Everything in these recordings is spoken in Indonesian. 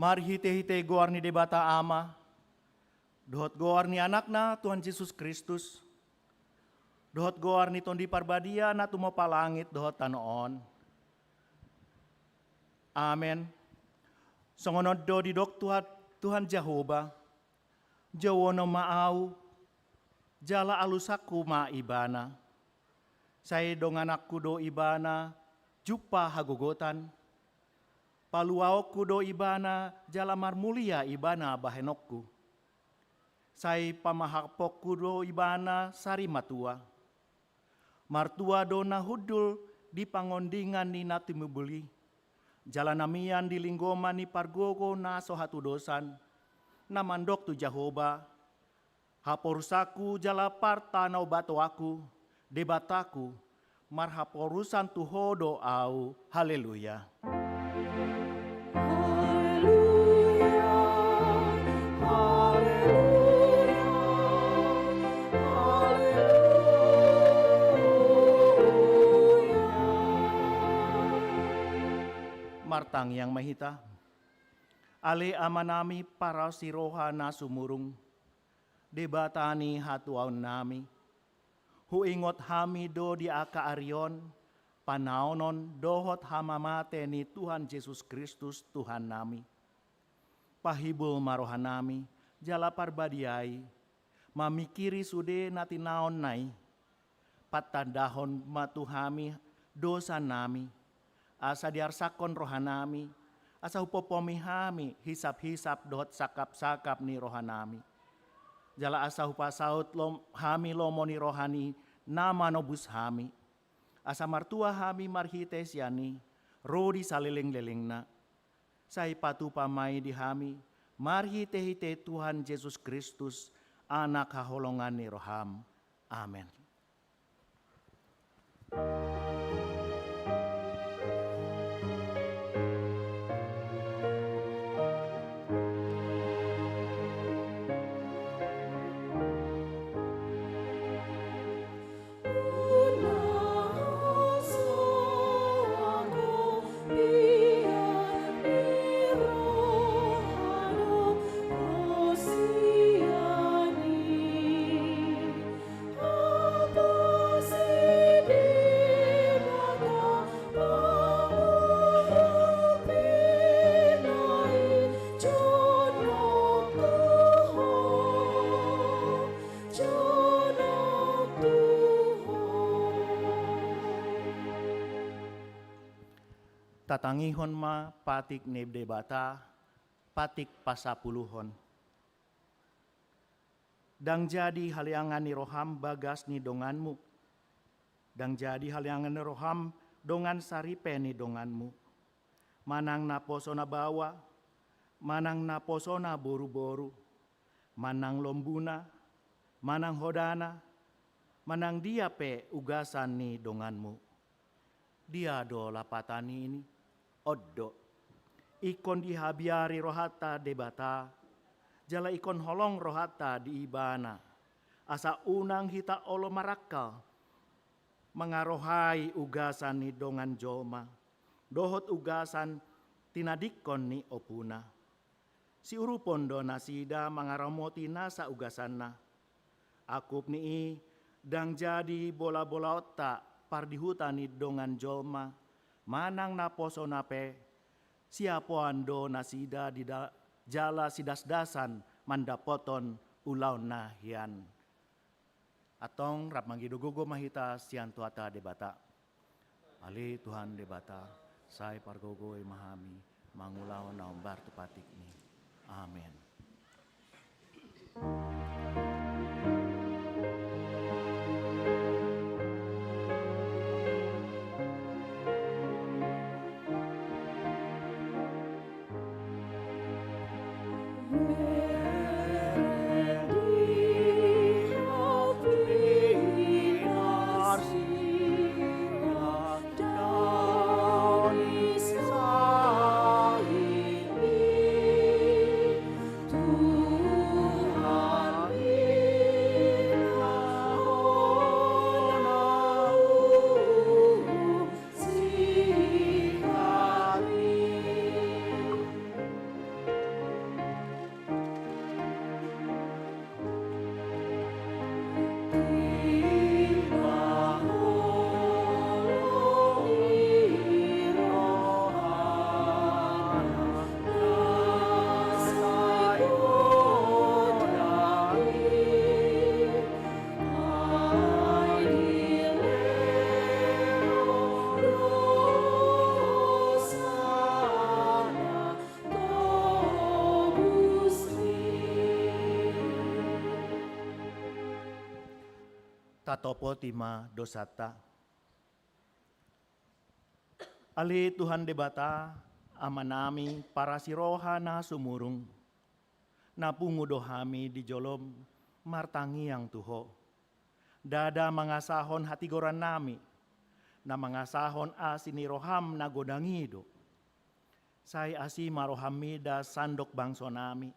Mari hite-hite goar ni debata ama, dohot goar ni anakna Tuhan Yesus Kristus, dohot goar ni tondi parbadia na tumo palangit dohot tanoon. Amen. Songonod do di dok Tuhan Jehovah, jawono maau, jala alusaku ma ibana, saya dong anakku do ibana, jupa hagogotan, paluaokku do ibana jalamar mulia ibana bahenokku. Sai pamahapokku do ibana sari matua. Martua do nahudul di pangondingan ni natimubuli. Jalanamian di linggoman ni pargogo na sohatu dosan. Namandok tu Jehovah. Haporusaku jala parta nau bato aku. Debataku. Marhaporusan tu hodo au. Haleluya. Martang yang mahita, ale amanami para siroha na sumurung, debatani hatuaw nami, huingot hami do di aka arion, panaonon dohot hamamate ni Tuhan Yesus Kristus Tuhan nami. Pahibul marohan nami, jala parbadiai, mamikiri sude natinaon nai, patandahon matuhami dosa nami, asa diarsakon rohanami, asa hupopomihami hisap-hisap dohot sakap-sakap ni rohanami. Jala asa hupasaut hami lomo ni rohani nama nobus hami. Asa martua hami marhites yani, rodi saliling-lelingna. Sai patu pamai di hami, marhite-hite Tuhan Yesus Kristus, anak haholongan ni roham. Amen. Apa sedih tatangihon ma patik ne debata, patik pasapuluhon. Dang jadi haliangan ni roham bagas ni donganmu. Dang jadi haliangan ni roham dongan saripe ni donganmu. Manang naposo na bawa, manang naposo na boru-boru, manang lombuna, manang hodana, manang dia pe ugasan ni donganmu. Dia do lapatani ini, oddo. Ikon dihabiari rohata debata, jala ikon holong rohata di ibana. Asa unang hita olo marakal, mengarohai ugasan ni dongan joma. Dohot ugasan tinadikon ni opuna. Si urupon do nasida mangaromoti nasa ugasanna. Akup ni dang jadi bola-bola otak pardihutan ni dongan joma. Manang naposo nape siapo ando nasida di jala sidas-dasan mandapoton ulau nahian. Atong rap manggidugugo mahita sian tuata debata. Ali Tuhan debata. Sai pargogoy mahami mangulaw na umbar tupatik ni. Amen. Tatopo tima dosata. Ali Tuhan debata amanami para siroha na sumurung. Napungu dohami di jolom martangi yang tuho. Dada mangasahon hati goran nami. Na mangasahon asini roham na godangido. Say asi marohami da sandok bangso nami.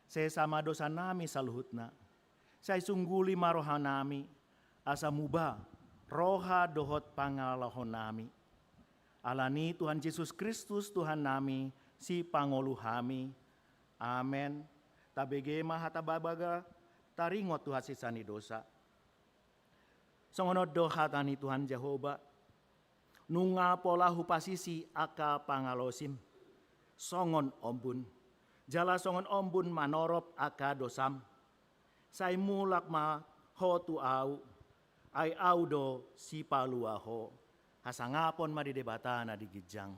Say sama dosa nami saluhutna. Say sungguli marohan nami. Asa muba roha dohot pangalahon nami. Alani Tuhan Yesus Kristus Tuhan nami si pangoluhami. Amen. Tabege mahatababaga taringot Tuhan sisani dosa. Songonod doha tani Tuhan Jehovah. Nunga pola hupasisi aka pangalosim. Songon ombun. Jala songon ombun manorop aka dosam. Say mulak ma hotu au. Ay audo si paluaho. Hasangapon madidebata na digijang.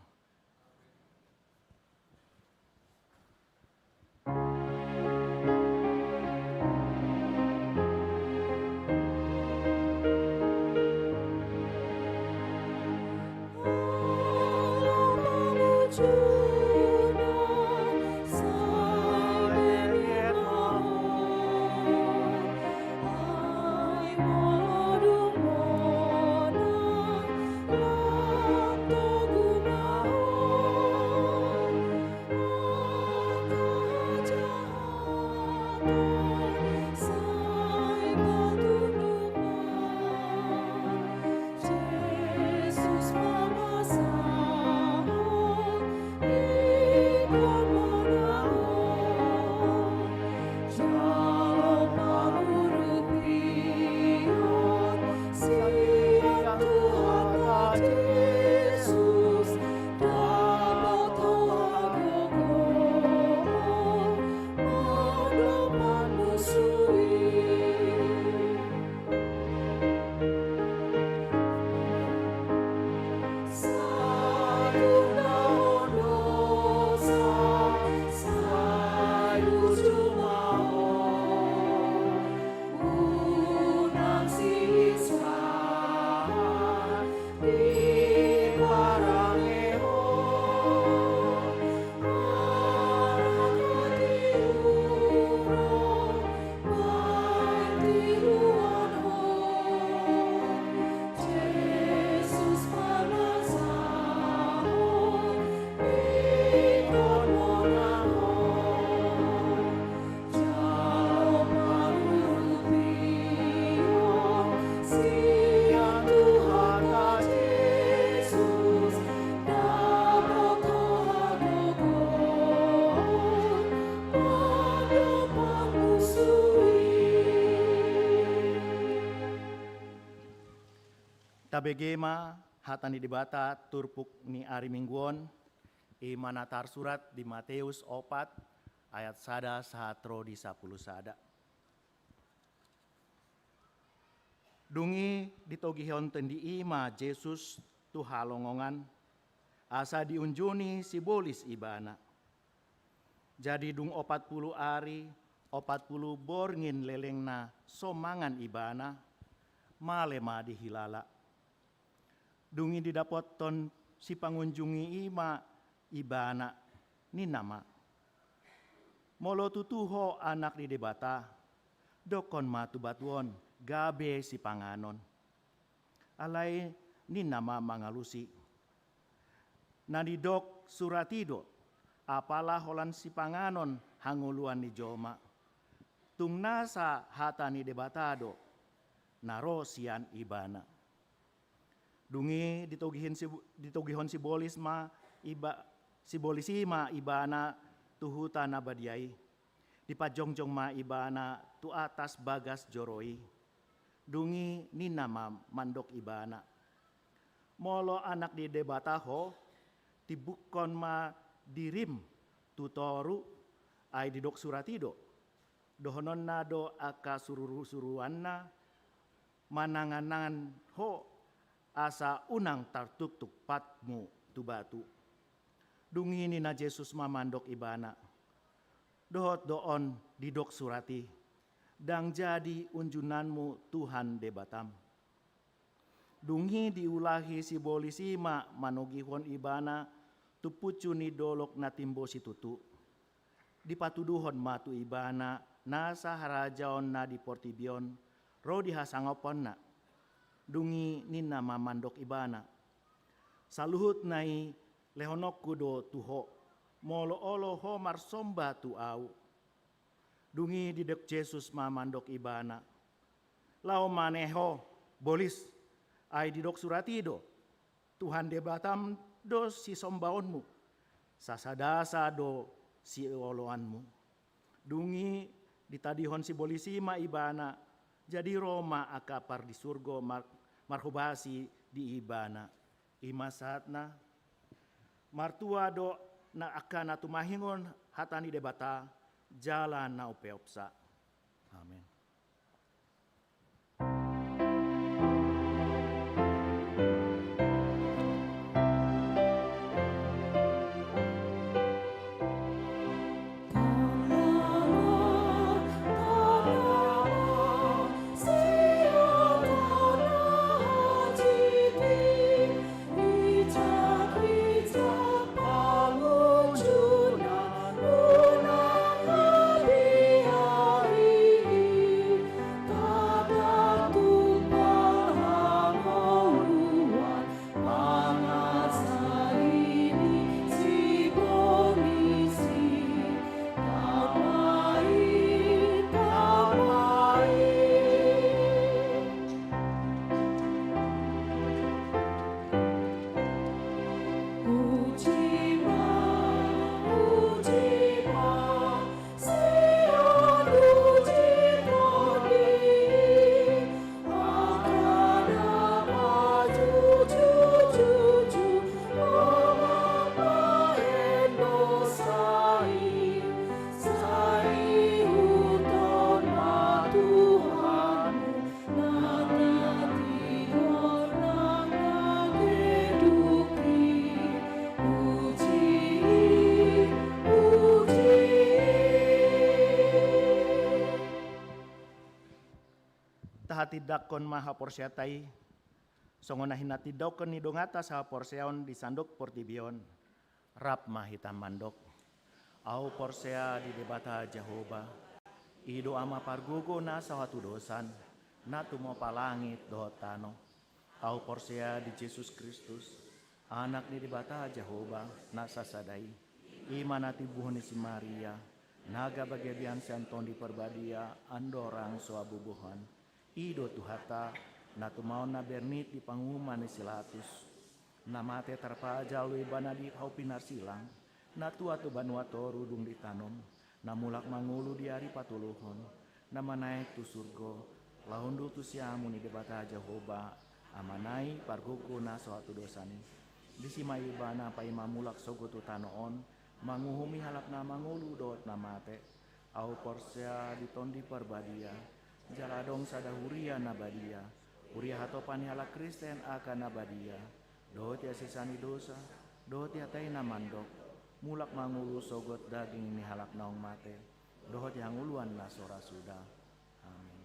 KBG ma hatani debata turpuk ni ari mingguon manatar surat di Matius 4 ayat sada sahatro di 10 sada. Dungi ditogihon tendi ima Yesus tu halongongan asa diunjuni si bolis ibana. Jadi dung 40 ari 40 borngin lelengna somangan ibana malema dihilala. Dungi didapoton si pangunjungi ima ibana ni nama. Molo tutuho anak di debata dokon matu batuon gabe si panganon. Alai ni nama mangalusi. Nadidok suratido apalah holan si panganon hanguluan ni joma. Tung nasa hatani debatado naro sian ibana. Dungi ditogihon si bolis ma si bolisi ma ibana tuhuta na badiai. Dipajongjong ma ibana tu atas bagas joroi. Dungi ni nama mandok ibana. Molo anak di debataho tibukon ma dirim tutoru ay didok suratido. Dohonon na do aka sururuan na mananganan ho asa unang tartuk patmu tu batu. Dungi ni na Jesus mamandok ibana. Dohot doon didok surati. Dang jadi unjunanmu Tuhan debatam. Dungi diulahi si bolisi ma manogihon ibana tu pucu ni dolok na timbo si tutu. Dipatuduhon matu ibana nasa harajaon na di portibion ro dihasangopon na. Dungi nina mamandok ibana. Saluhut nai lehonok kudo tuho. Molo olo ho marsomba tu au. Dungi didek Jesus mamandok ibana. Lao maneho bolis ay didok suratido. Tuhan debatam do si sombaonmu. Sasadasa do si oloanmu. Dungi ditadihon si bolisi ma ibana. Jadi Roma akapar di surgo marhubasi di ibana. Ima saatna martua do na akana tumahingon hatani debata jalan na upeopsa. Amin. Tidakon maha porsiatai songona hinatidokon ni dongata sa porseon di sandok portibion rap mahita mandok au porsea di debata Jehovah ido ama pargogo na sawatu dosan na tumo palangit dohotano au porsea di Yesus Kristus anak ni debata Jehovah na sasadai imanati buhon si Maria naga bagebian senton di perbadia andorang soabubuhan Ido tuhata na tumaon na bernit di panguman ni silatus na mate tarpaja lui bana di haupinar silang na tua tu banua toru dung ditanom na mulak mangulu di hari patuluhon na manaik tu surgo lahundu tu siamu ni debata Jehovah Amanai parguku na suatu dosani. Disimai bana pai mamulak sogutu tanoon, manguhumi halap na mangulu dot na mate. Au porsia ditondi perbadia, jaladong sadahuria nabadia. Huria hatopani halak Kristen akan nabadia. Dot ya sisani dosa, dot ya tai na mandok. Mulak mangulu sogot daging ni halak naong mate. Dohot yang uluan na sora sudah. Amin.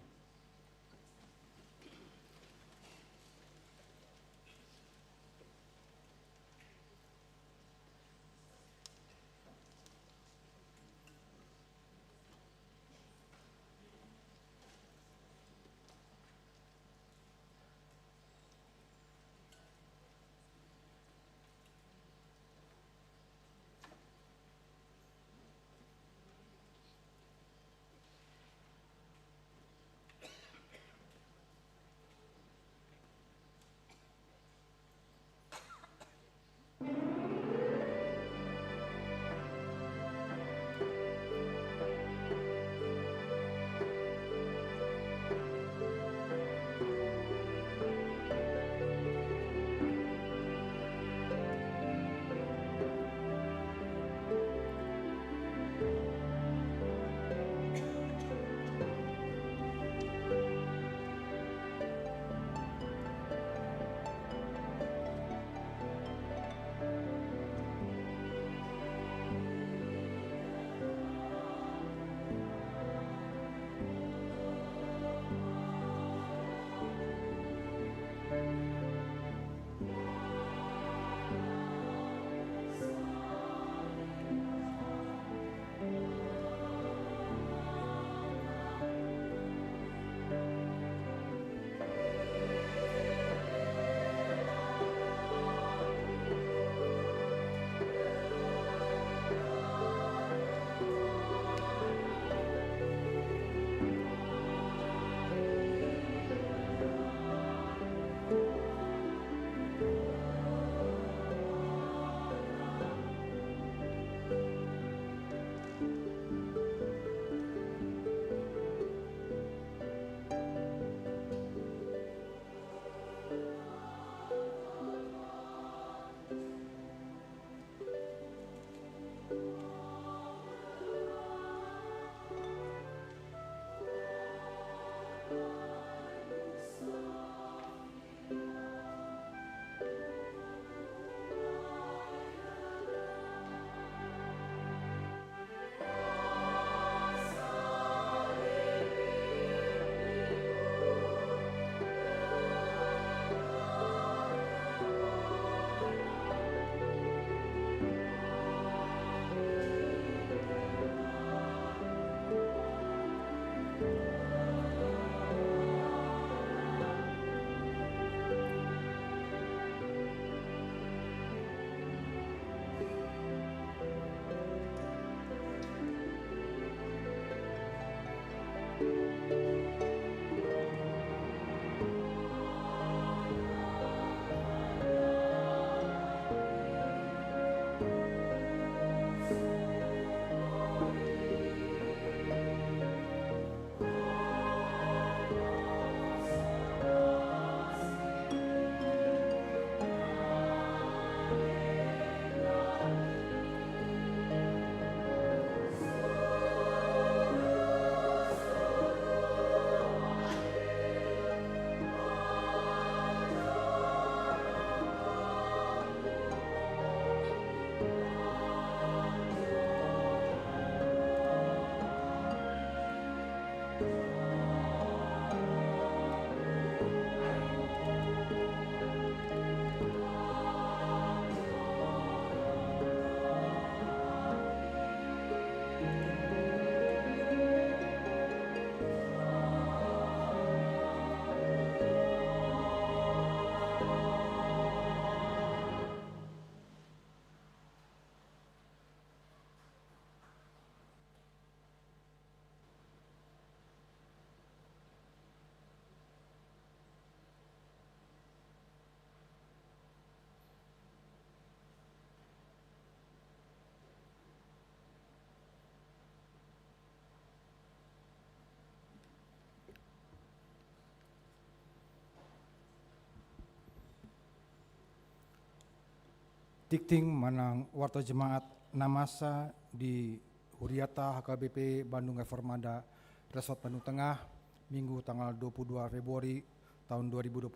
tikting manang warta jemaat namasa di Huriata HKBP Bandung Reformada Resort Bandung Tengah Minggu tanggal 22 Februari tahun 2026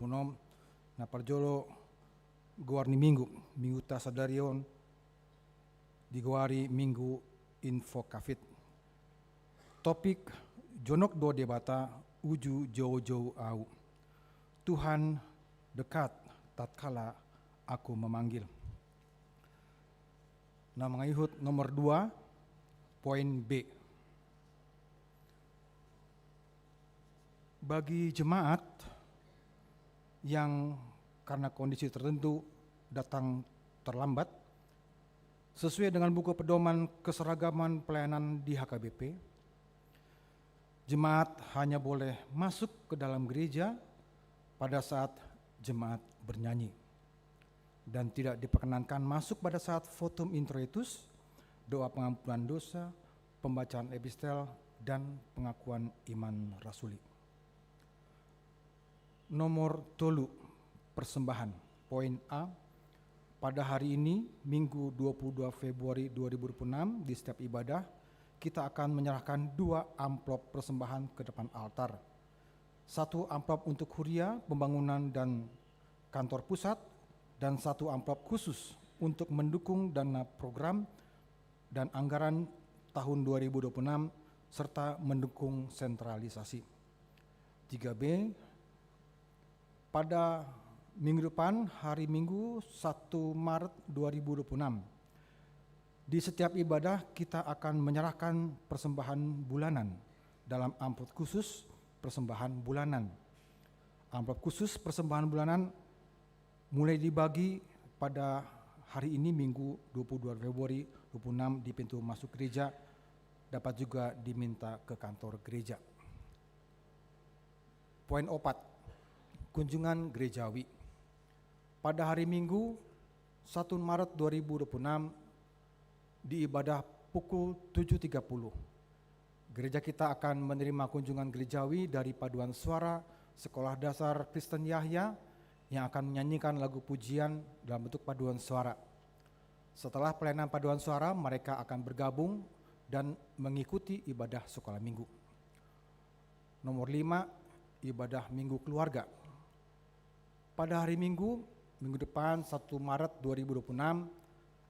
na parjolo guarni minggu ta sadarion diguari minggu info kafit. Topik jonok do debata uju jauh-jauh au. Tuhan dekat tatkala aku memanggil. Nah, mengayuhut nomor 2, poin B. Bagi jemaat yang karena kondisi tertentu datang terlambat, sesuai dengan buku pedoman keseragaman pelayanan di HKBP, jemaat hanya boleh masuk ke dalam gereja pada saat jemaat bernyanyi dan tidak diperkenankan masuk pada saat votum introitus, doa pengampunan dosa, pembacaan epistel, dan pengakuan iman rasuli. Nomor 3, persembahan. Poin A, pada hari ini, Minggu 22 Februari 2026, di setiap ibadah, kita akan menyerahkan 2 amplop persembahan ke depan altar. 1 amplop untuk Huria, pembangunan dan kantor pusat, dan 1 amplop khusus untuk mendukung dana program dan anggaran tahun 2026 serta mendukung sentralisasi. 3B, pada minggu depan hari Minggu 1 Maret 2026, di setiap ibadah kita akan menyerahkan persembahan bulanan dalam amplop khusus persembahan bulanan. Amplop khusus persembahan bulanan mulai dibagi pada hari ini Minggu 22 Februari 2026 di pintu masuk gereja, dapat juga diminta ke kantor gereja. Poin 4, kunjungan gerejawi. Pada hari Minggu 1 Maret 2026 di ibadah pukul 7.30, gereja kita akan menerima kunjungan gerejawi dari paduan suara Sekolah Dasar Kristen Yahya yang akan menyanyikan lagu pujian dalam bentuk paduan suara. Setelah pelayanan paduan suara, mereka akan bergabung dan mengikuti ibadah sekolah minggu. Nomor 5, ibadah minggu keluarga. Pada hari Minggu depan 1 Maret 2026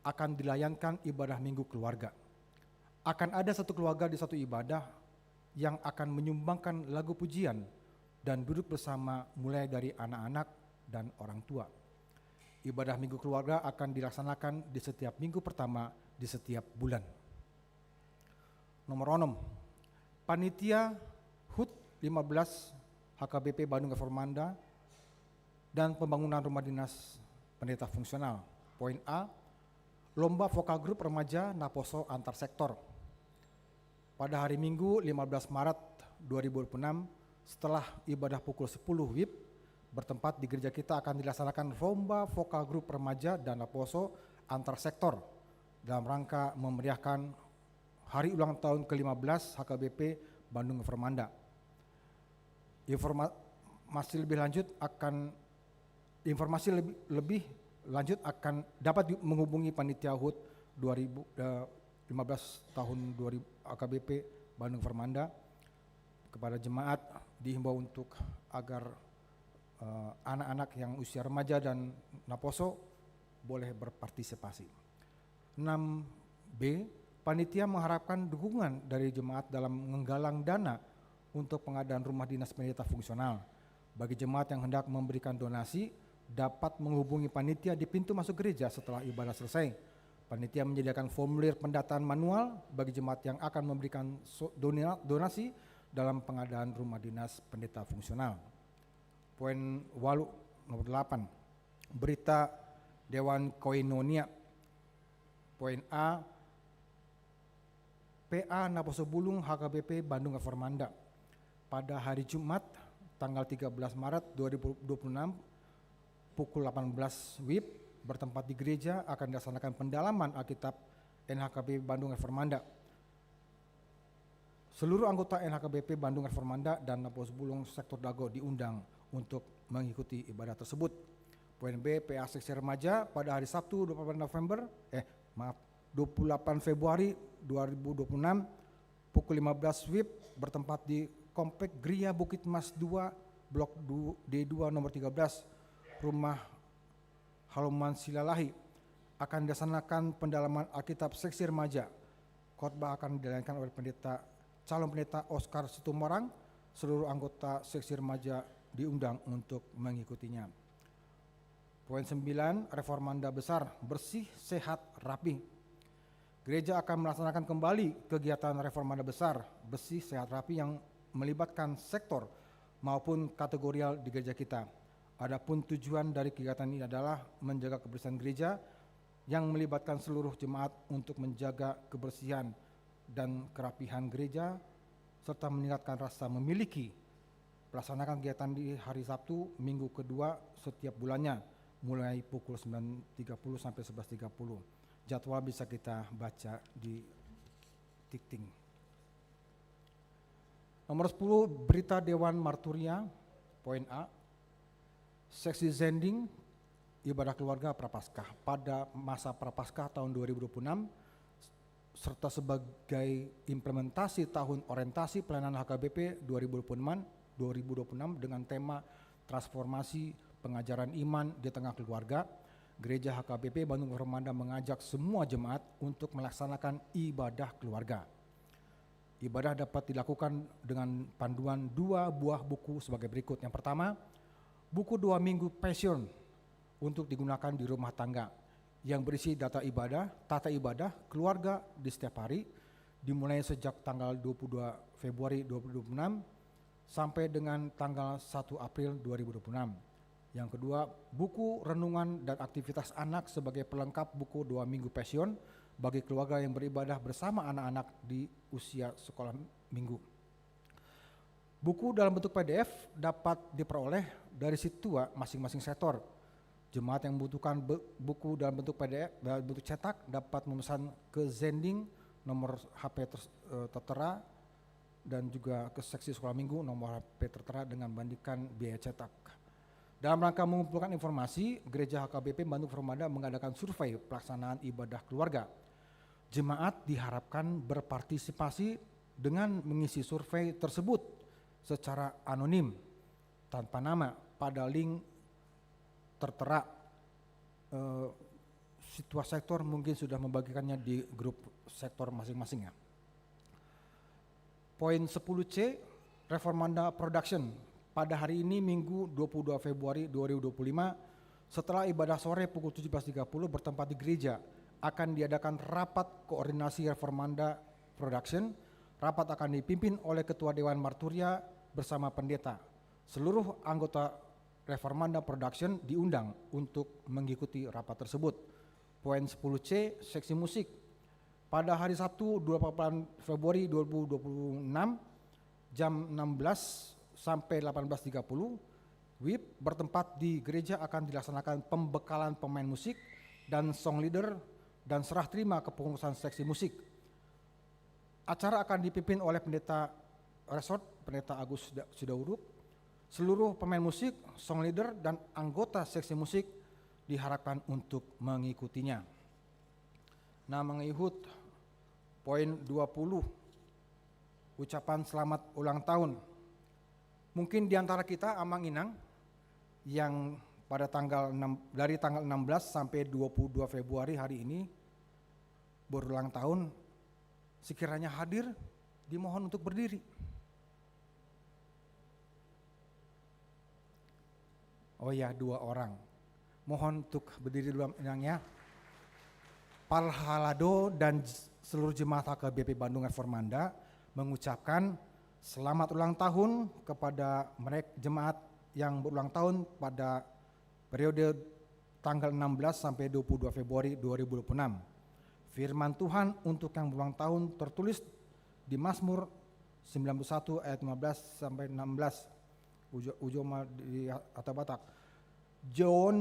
akan dilayankan ibadah minggu keluarga. Akan ada 1 keluarga di 1 ibadah yang akan menyumbangkan lagu pujian dan duduk bersama mulai dari anak-anak dan orang tua. Ibadah minggu keluarga akan dilaksanakan di setiap minggu pertama di setiap bulan. Nomor 6, panitia HUT 15 HKBP Bandung Reformanda dan pembangunan rumah dinas pendeta fungsional. Poin A, lomba vokal grup remaja Naposo antar sektor. Pada hari Minggu 15 Maret 2026 setelah ibadah pukul 10 WIB bertempat di gereja kita akan dilaksanakan lomba vokal grup remaja dan Naposo antar sektor dalam rangka memeriahkan hari ulang tahun ke-15 HKBP Bandung Reformanda. Informasi lebih lanjut akan dapat menghubungi panitia HUT 2015 tahun 2000 HKBP Bandung Reformanda. Kepada jemaat dihimbau untuk agar anak-anak yang usia remaja dan Naposo boleh berpartisipasi. 6B, panitia mengharapkan dukungan dari jemaat dalam menggalang dana untuk pengadaan rumah dinas pendeta fungsional. Bagi jemaat yang hendak memberikan donasi, dapat menghubungi panitia di pintu masuk gereja setelah ibadah selesai. Panitia menyediakan formulir pendataan manual bagi jemaat yang akan memberikan donasi dalam pengadaan rumah dinas pendeta fungsional. Poin 8, nomor 8, berita Dewan Koinonia. Poin A, PA Naposo Bulung HKBP Bandung Reformanda. Pada hari Jumat tanggal 13 Maret 2026 pukul 18 WIB bertempat di gereja akan dilaksanakan pendalaman Alkitab NHKBP Bandung Reformanda. Seluruh anggota NHKBP Bandung Reformanda dan Naposo Bulung Sektor Dago diundang untuk mengikuti ibadah tersebut. Poin B, PA Seksi Remaja pada hari Sabtu 28 Februari 2026 pukul 15 WIB bertempat di Komplek Gria Bukit Mas 2 Blok D2 nomor 13 Rumah Haluman Silalahi akan dilaksanakan pendalaman Alkitab Seksi Remaja. Khotbah akan dilakukan oleh calon pendeta Oscar Situmorang. Seluruh anggota Seksi Remaja diundang untuk mengikutinya. Poin 9, Reformanda Besar, bersih, sehat, rapi. Gereja akan melaksanakan kembali kegiatan Reformanda Besar, bersih, sehat, rapi yang melibatkan sektor maupun kategorial di gereja kita. Adapun tujuan dari kegiatan ini adalah menjaga kebersihan gereja yang melibatkan seluruh jemaat untuk menjaga kebersihan dan kerapihan gereja serta meningkatkan rasa memiliki. Pelaksanakan kegiatan di hari Sabtu minggu kedua setiap bulannya mulai pukul 9.30 sampai 11.30. Jadwal bisa kita baca di Tikting. Nomor 10, berita Dewan Marturia, poin A. Seksi Zending, ibadah keluarga Prapaskah pada masa Prapaskah tahun 2026 serta sebagai implementasi tahun orientasi pelayanan HKBP 2026 dengan tema transformasi pengajaran iman di tengah keluarga. Gereja HKBP Bandung Reformanda mengajak semua jemaat untuk melaksanakan ibadah keluarga. Ibadah dapat dilakukan dengan panduan 2 buah buku sebagai berikut. Yang pertama, buku 2 minggu Passion untuk digunakan di rumah tangga yang berisi tata ibadah keluarga di setiap hari dimulai sejak tanggal 22 Februari 2026 sampai dengan tanggal 1 April 2026. Yang kedua, buku renungan dan aktivitas anak sebagai pelengkap buku 2 minggu Passion bagi keluarga yang beribadah bersama anak-anak di usia sekolah minggu. Buku dalam bentuk PDF dapat diperoleh dari situa masing-masing sektor. Jemaat yang membutuhkan buku dalam bentuk PDF dalam bentuk cetak dapat memesan ke Zending nomor HP tertera dan juga ke seksi sekolah minggu nomor HP tertera dengan bandingkan biaya cetak. Dalam rangka mengumpulkan informasi, Gereja HKBP Bandung Reformanda mengadakan survei pelaksanaan ibadah keluarga. Jemaat diharapkan berpartisipasi dengan mengisi survei tersebut secara anonim tanpa nama pada link tertera. Situa sektor mungkin sudah membagikannya di grup sektor masing-masing ya. Poin 10C, Reformanda Production. Pada hari ini Minggu 22 Februari 2025 setelah ibadah sore pukul 17.30 bertempat di gereja akan diadakan rapat koordinasi Reformanda Production. Rapat akan dipimpin oleh Ketua Dewan Marturia bersama pendeta. Seluruh anggota Reformanda Production diundang untuk mengikuti rapat tersebut. Poin 10C, seksi musik. Pada hari Sabtu 28 Februari 2026 jam 16 sampai 18.30 WIB bertempat di gereja akan dilaksanakan pembekalan pemain musik dan song leader dan serah terima kepengurusan seksi musik. Acara akan dipimpin oleh pendeta resort, pendeta Agus Sidauruk. Seluruh pemain musik, song leader dan anggota seksi musik diharapkan untuk mengikutinya. Nah, mengikut poin 20, ucapan selamat ulang tahun. Mungkin di antara kita Amang Inang yang pada dari tanggal 16 sampai 22 Februari hari ini berulang tahun, sekiranya hadir dimohon untuk berdiri. Oh ya, 2 orang. Mohon untuk berdiri dulu Inangnya. Palhalado dan seluruh jemaat HKBP Bandung Reformanda mengucapkan selamat ulang tahun kepada mereka jemaat yang berulang tahun pada periode tanggal 16 sampai 22 Februari 2026. Firman Tuhan untuk yang berulang tahun tertulis di Mazmur 91 ayat 15 sampai 16. Ujoma di Atabatak. Jaon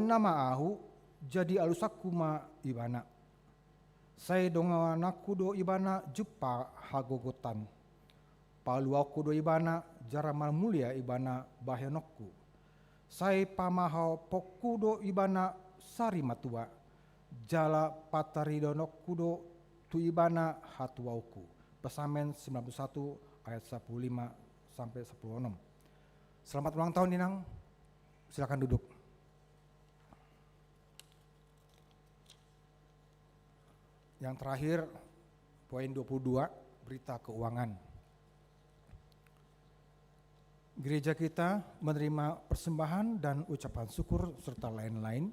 nama ahu jadi alusaku ma ibana. Saya donganaku do ibana jupa hagogotan. Paluaku do ibana jaramal mulia ibana bahyanokku. Sai pamahau pokudo ibana sari matua, jala pataridono kudo tu ibana hatuauku. Pesamen 91 ayat 15 sampai 16. Selamat ulang tahun Inang, silakan duduk. Yang terakhir, poin 22, berita keuangan. Gereja kita menerima persembahan dan ucapan syukur serta lain-lain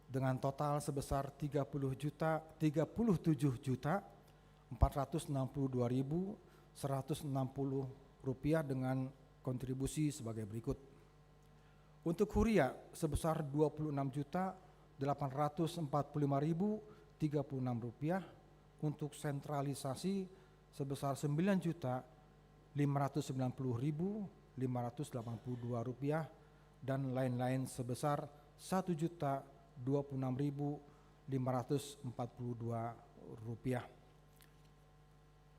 dengan total sebesar 37.462.160 rupiah dengan kontribusi sebagai berikut. Untuk huria sebesar 26.845.036 rupiah, untuk sentralisasi sebesar 9.590.582 rupiah, dan lain-lain sebesar 1.026.542 rupiah.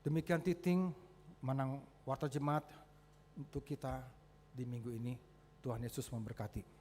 Demikian titing manang warta jemaat untuk kita di minggu ini. Tuhan Yesus memberkati.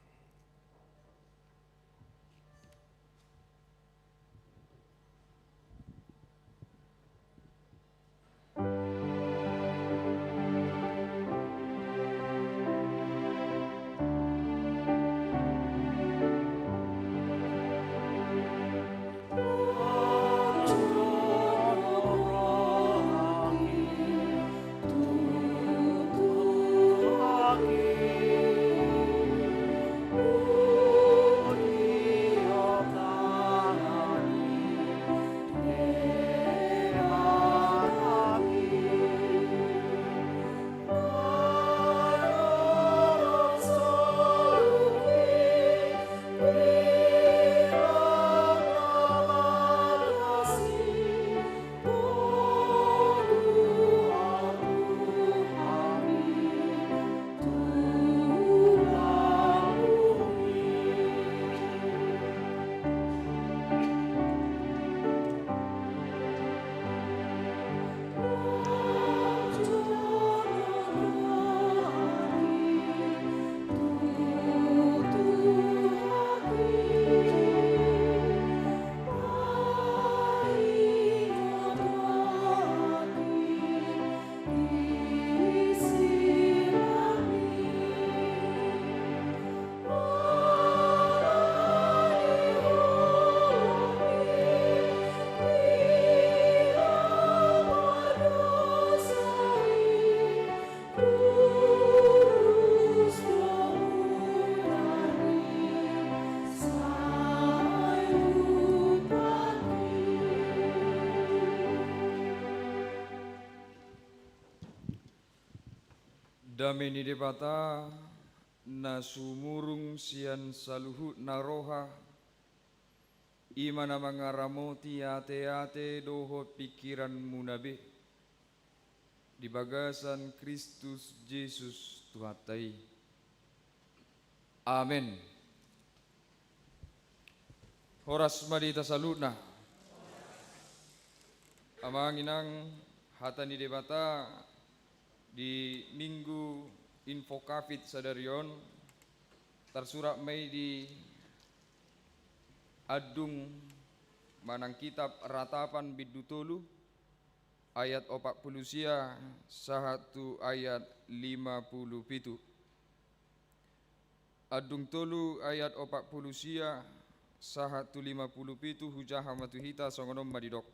Dameni debata na sumurung sian saluhut naroha imana mangaramoti ate-ate doho pikiran munabe di bagasan Kristus Yesus Tuhatai. Amin. Horas madita salutna. Amang inang hatani debata di minggu infokafit sadarion tersurat Mei di adung manang kitab ratapan bidutulu ayat 40 sia sahatu ayat 57. Adung tolu ayat 40 sia sahatu 57 hujaha matuhita songonom madidok.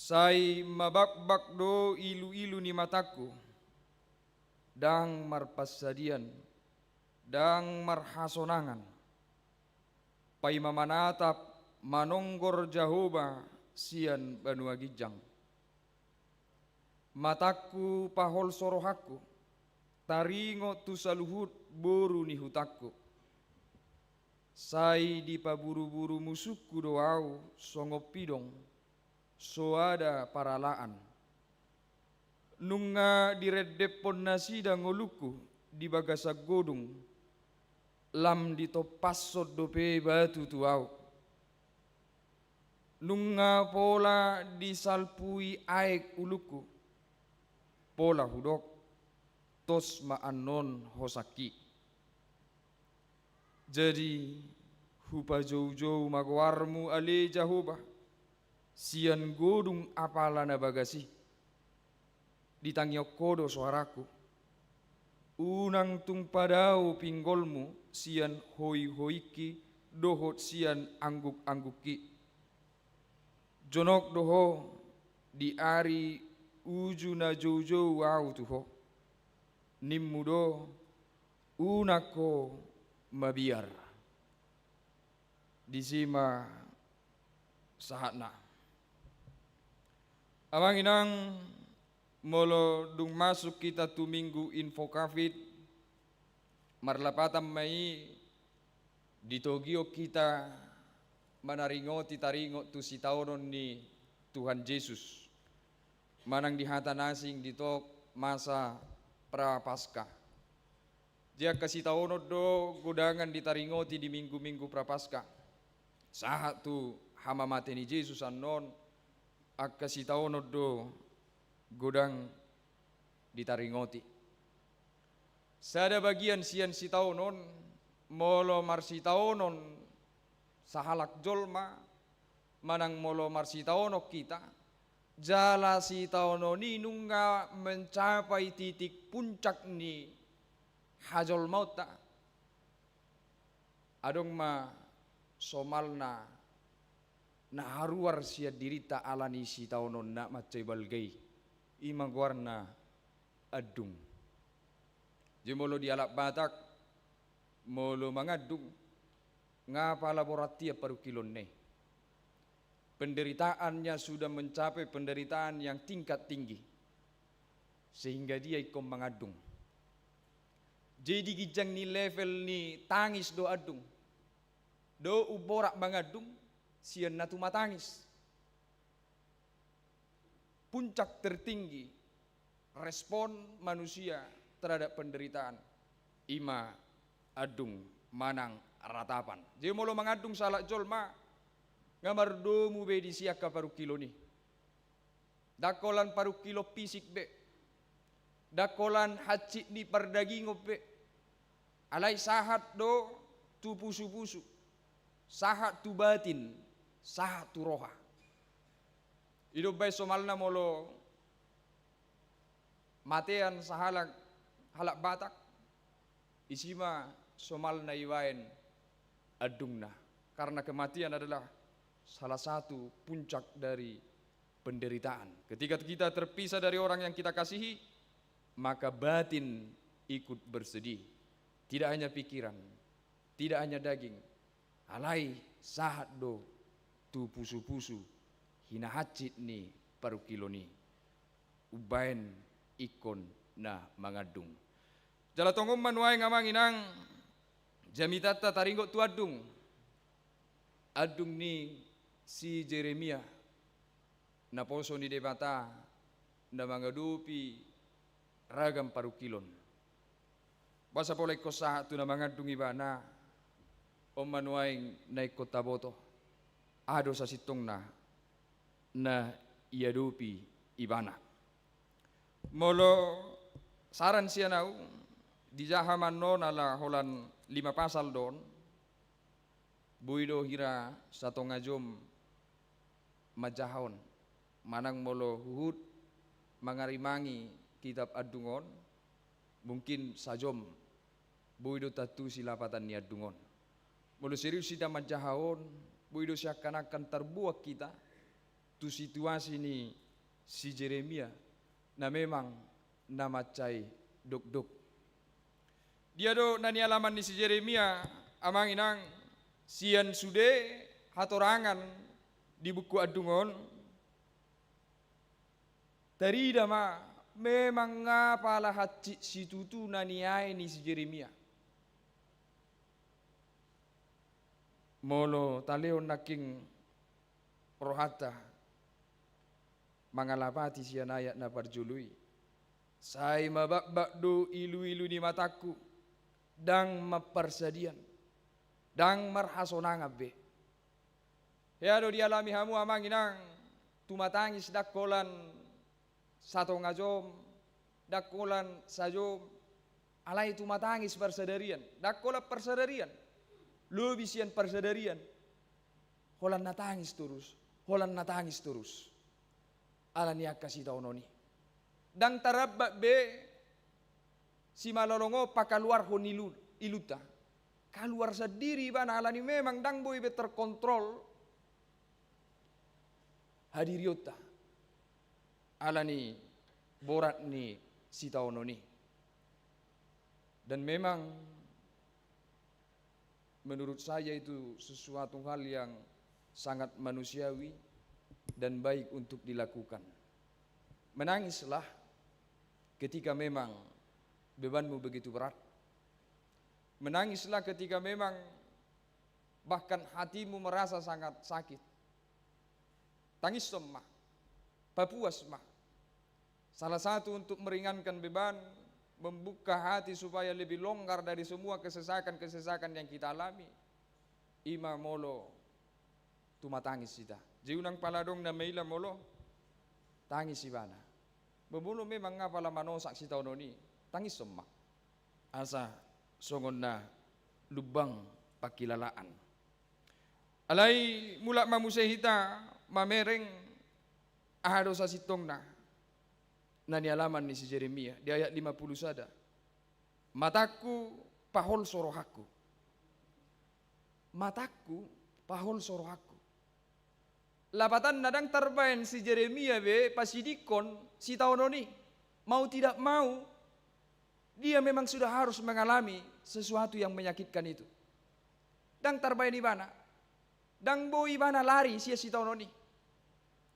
Sai mabakbak do ilu-ilu ni mataku, dang marpasadian, dang marhasonangan, pai mamanatap manonggor Jahoba sian banua gijang. Mataku pahol sorohaku, taringo tu saluhut boru ni hutaku. Sai di paburu-buru musuhku doau songopidong, soada paralaan. Nunga diredepon nasida ngoluku di bagasa godung, lam ditopasod dope batu tuau. Nunga pola disalpui aek uluku, pola hudok, tos maanon hosaki. Jadi hupa jauh-jauh magwarmu ale Jehovah, sian godung apalana bagasi. Ditangyok kodo suaraku, unang tung padau pinggolmu, sian hoi-hoiki, dohot sian angguk-angguki. Jonok doho di ari uju na jauh-jauh au tuho. Nimmudo unako mabiar. Disima sahatna. Amang inang molo dung masuk kita tu minggu info COVID marlapatam mai di Tokyo kita manaringoti taringot tu si taunon ni Tuhan Yesus manang di hata nasing di tok masa prapaskah. Dia kasih taunon do godangan ditaringoti di minggu-minggu prapaskah. Sahat tu hama mate ni Yesus anon ak kasih taunon do godang ditaringoti. Sada bagian sian si taunon molo marsi taunon sahalak jolma manang molo marsi taunok kita jala si taunon ni nungga mencapai titik puncak ni hajol mauta adong ma somalna na haruar sia dirita alani si taunon na macai balgai imang warna adung. Jemolo di alak Batak molo mangadung ngapa laboratia paru kilon ne. Penderitaannya sudah mencapai penderitaan yang tingkat tinggi sehingga dia ikut mengadung. Jadi gijang ni level ni tangis do adung. Do uborak mengadung sian natu matangis. Puncak tertinggi respon manusia terhadap penderitaan ima adung manang ratapan. Jadi molo mengadung salak jolma ngamar domu be di siaka paru kilo ni. Dakolan paru kilo fisik be. Dakolan hacik di pardaging be. Alai sahat do tu pusu-pusu. Sahat tu batin, sahat tu roha. Hidup baik somalna molo matean sahalak halak Batak isima somalna iwain adungna karena kematian adalah salah satu puncak dari penderitaan. Ketika kita terpisah dari orang yang kita kasihi maka batin ikut bersedih. Tidak hanya pikiran, tidak hanya daging. Alai sahat do tu pusu-pusu hina hacit ni paru kilo ni ubain ikon na mangadung. Jala tongom manuai ngamang inang jamitata taringgo tu adung. Adung ni si Jeremia na poso ni debata na mangadupi ragam paru kilon. Basa polay ko sa tu na mangadung ibana o manuai na ikot taboto. Ado sa sitong na iadupi ibana. Molo saran siya nau di jahaman non ala holan 5 pasal don buido hira sato ngajom majahon manang molo huhut mangarimangi kitab adungon mungkin sajom buido tatu silapatan ni adungon molo serius sida majahon buido seakan-akan terbuat kita tu situasi ni si Jeremia na memang namacai duk-duk. Dia do nani alaman ni si Jeremia amang inang sian sude hatorangan di buku adungon tarida ma memang ngapalah hati si tutu nani ai ni si Jeremia. Molo taleon naking rohata mangalapati siya nayat na parjului. Say mabakbak do ilu-ilu di mataku dang maparsadian dang marhasonang abe. Ya do dialami hamu amang inang tumatangis dakolan sato ngajom dakolan sajom Alai itu matangis persadarian. Dakola persadarian. Lubisian persadarian. Holan natangis terus. Holan natangis terus. Ala niya kasih tahu noni. Dang tarabak be si malolongo pakaluar hon iluta. Keluar sendiri bana alani memang dang boy be terkontrol. Hadiriota. Alani borat ni si tahu noni. Dan memang menurut saya itu sesuatu hal yang sangat manusiawi dan baik untuk dilakukan. Menangislah ketika memang bebanmu begitu berat. Menangislah ketika memang bahkan hatimu merasa sangat sakit. Tangis semah, papuas mah. Salah satu untuk meringankan beban, membuka hati supaya lebih longgar dari semua kesesakan-kesesakan yang kita alami. Ima molo tuma tangis kita. Jiunang paladong na maila molo tangis ibana. Bebulo memang ngapala manosak si tahun ini. Tangis semua. Asa songon na lubang pakilalaan. Alay mula mamusehita mamereng ahado sa sitong na. Nani alaman ni si Jeremia di ayat 50 sada. Mataku pahol sorohaku. Mataku pahol sorohaku. Lapatan nadang terbain si Jeremia be pasidikon si tahunoni. Mau tidak mau dia memang sudah harus mengalami sesuatu yang menyakitkan itu. Dang terbain ibana. Dang bo ibana lari si tahunoni.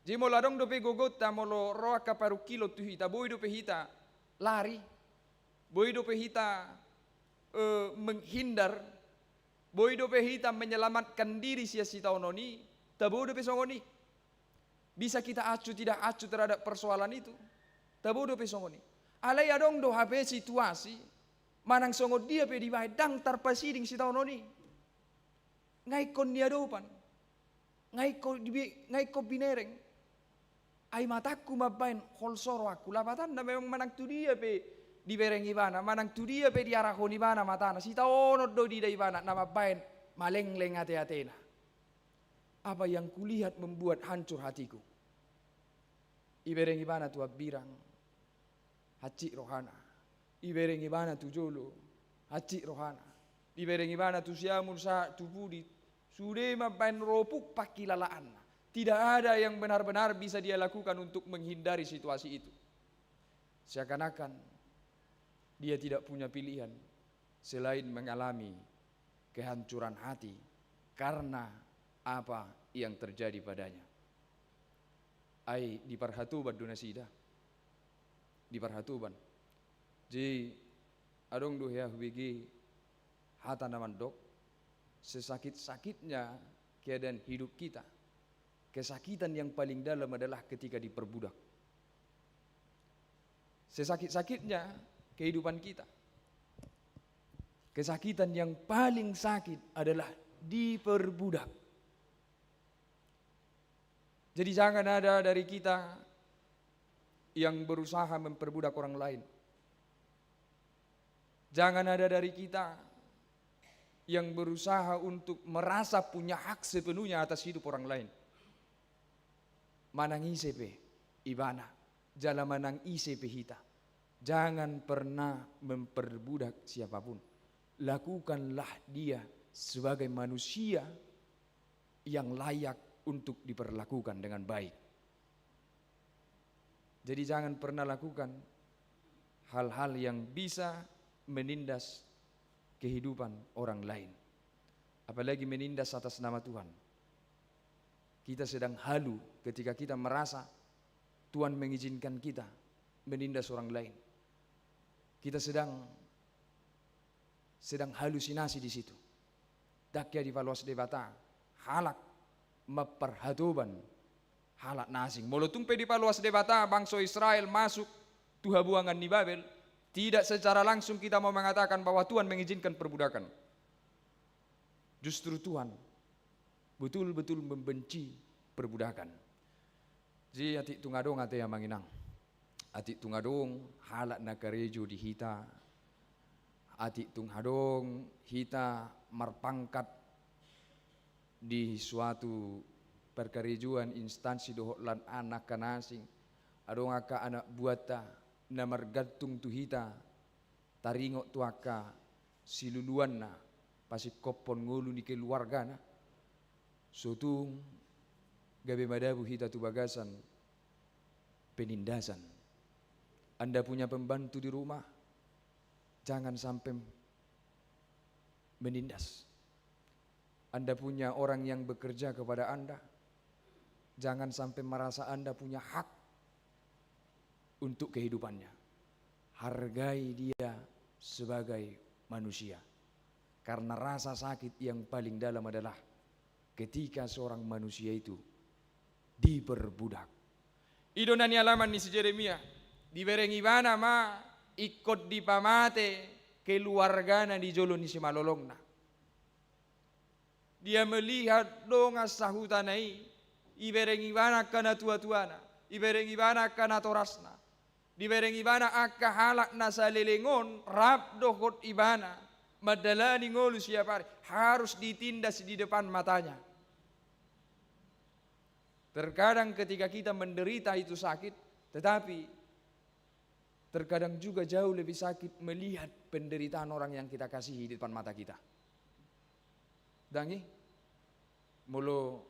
Jadi mo ladong dope gogota molo roa kaparu kilo tu hita boy dope hita lari, boy dope hita menghindar, boy dope hita menyelamatkan diri sia si taunoni, tabo dope songoni. Bisa kita acu tidak acu terhadap persoalan itu, tabo dope songoni. Alai adong do habe situasi manang songo dia pe diwai dang tarpasiding si taunoni. Ngai kon dia dopan, ngai ko binereng. Ay mataku mabain hol soro aku lapatan na memang manang tu dia pe di bereng ibana manang tu dia pe di arahon ibana matana si taono do di ibana na mabain malengleng ate-atena. Apa yang kulihat membuat hancur hatiku. Ibereng ibana tu abirang haci rohana. Ibereng ibana tu jolo haci rohana. Ibereng ibana tu siamur sa tu budi sude mabain ropuk pakilalaan. Tidak ada yang benar-benar bisa dia lakukan untuk menghindari situasi itu. Seakan-akan dia tidak punya pilihan selain mengalami kehancuran hati karena apa yang terjadi padanya. Ai diperhatuban dunasida. Diperhatuban. Jadi adong duhya hubigi hata naman dok sesakit-sakitnya keadaan hidup kita. Kesakitan yang paling dalam adalah ketika diperbudak. Sesakit-sakitnya kehidupan kita. Kesakitan yang paling sakit adalah diperbudak. Jadi jangan ada dari kita yang berusaha memperbudak orang lain. Jangan ada dari kita yang berusaha untuk merasa punya hak sepenuhnya atas hidup orang lain. Manang isepe ibana, jala manang isepe hita. Jangan pernah memperbudak siapapun. Lakukanlah dia sebagai manusia yang layak untuk diperlakukan dengan baik. Jadi jangan pernah lakukan hal-hal yang bisa menindas kehidupan orang lain. Apalagi menindas atas nama Tuhan. Kita sedang halu ketika kita merasa Tuhan mengizinkan kita menindas orang lain. Kita sedang halusinasi di situ. Dakya di valuas debata halak memperhatuban halak nasing. Molo tumpe di valuas debata bangsa Israel masuk tuha buangan di Babel, tidak secara langsung kita mau mengatakan bahwa Tuhan mengizinkan perbudakan. Justru Tuhan betul-betul membenci perbudakan. Jadi atik tungadong ate yang manginang. Atik tungadong halak nakarejo di hita. ati tung hadong hita marpangkat di suatu perkerejuan instansi dohok lan anak kanasing adong aka anak buata na margantung tu hita taringok tu aka siluluan na pasik kopon ngulu ni keluarga na sutung gabe madabu hita tu bagasan penindasan. Anda punya pembantu di rumah, jangan sampai menindas. Anda punya orang yang bekerja kepada Anda, jangan sampai merasa Anda punya hak untuk kehidupannya. Hargai dia sebagai manusia. Karena rasa sakit yang paling dalam adalah ketika seorang manusia itu diperbudak. Idonani alaman ni si Jeremia, diberengi bana ma ikut dipamate keluargana di jolo ni si malolongna. Dia melihat donga sahutanai, iberengi bana kana tua-tuana, iberengi bana kana torasna, diberengi bana akka halak nasa lelengon, rap dohot ibana, madalani ngolu siap hari, harus ditindas di depan matanya. Terkadang ketika kita menderita itu sakit, tetapi terkadang juga jauh lebih sakit melihat penderitaan orang yang kita kasihi di depan mata kita. Dangi, mulu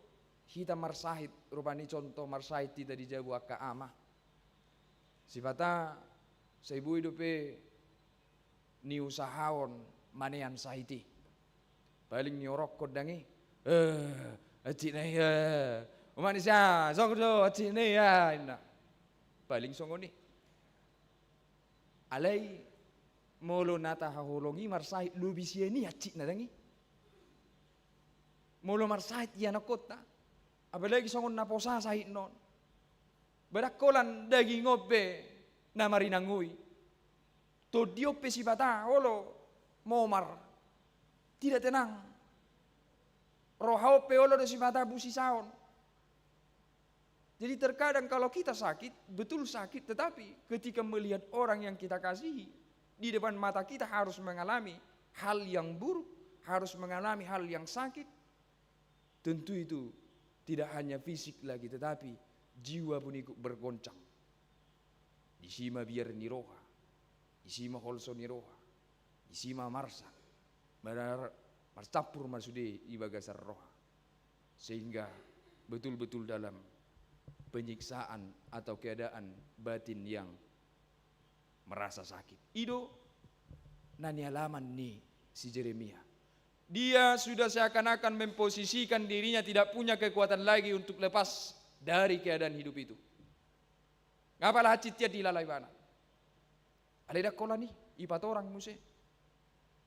kita marsahit, rupani contoh marsahit tidak dijabu akka ama. Sifata seibu hidupe ni usahawan manean sahiti. Paling nyorok dangi, acik na ya. Umanisya, songdo acine ya ina. Paling songoni. Alai molo nata hahulongi marsait lubisieni acik na dangi. Molo marsait ya nakota. Apalagi songon naposa sahit non. Berakolan daging ngobe na marinangui. To diope si bata holo momar. Tidak tenang. Rohau peolo de si bata busi saon. Jadi terkadang kalau kita sakit, betul sakit, tetapi ketika melihat orang yang kita kasihi, di depan mata kita harus mengalami hal yang buruk, harus mengalami hal yang sakit. Tentu itu tidak hanya fisik lagi, tetapi jiwa pun ikut bergoncang. Isima biar niroha, isima holso niroha, isima marsa, marcapur masude ibagasar roha. Sehingga betul-betul dalam penyiksaan atau keadaan batin yang merasa sakit. Ido nani halaman nih si Jeremia. Dia sudah seakan-akan memposisikan dirinya tidak punya kekuatan lagi untuk lepas dari keadaan hidup itu. Ngapalah citya dilalai bana. Ada kola nih ipat orang muse.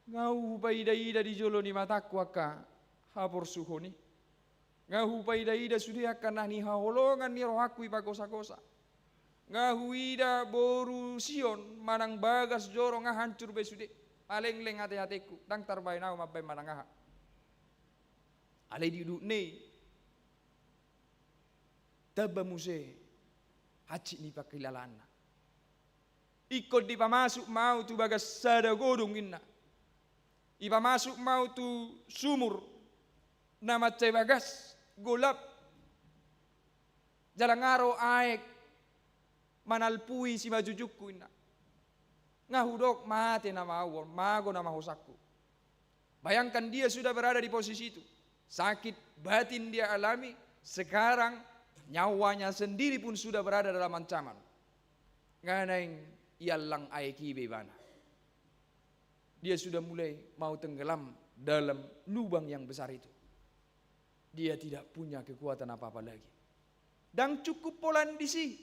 Ngau ida di jolo ni mataku akka hapor suhoni. Ngahu ida sudah akan ni haholongan ni rohaku ipagosa-gosa. Ngahu ida boru sion manang bagas jorong hancur besude. Aleng-leng hati-hatiku dang tarbain aku mabai manang alai di ne. Taba muse haji ni pakilalana. Ikut di pamasuk mau tu bagas sada godong inna. Ipa masuk mau tu sumur nama cebagas golap jalan ngaro aek manalpui si majujukku ina ngahudok mati nama awon mago nama hosakku. Bayangkan dia sudah berada di posisi itu, sakit batin dia alami, sekarang nyawanya sendiri pun sudah berada dalam ancaman. Nganaing ialang aeki bebana. Dia sudah mulai mau tenggelam dalam lubang yang besar itu. Dia tidak punya kekuatan apa-apa lagi. Dan cukup polan di sini.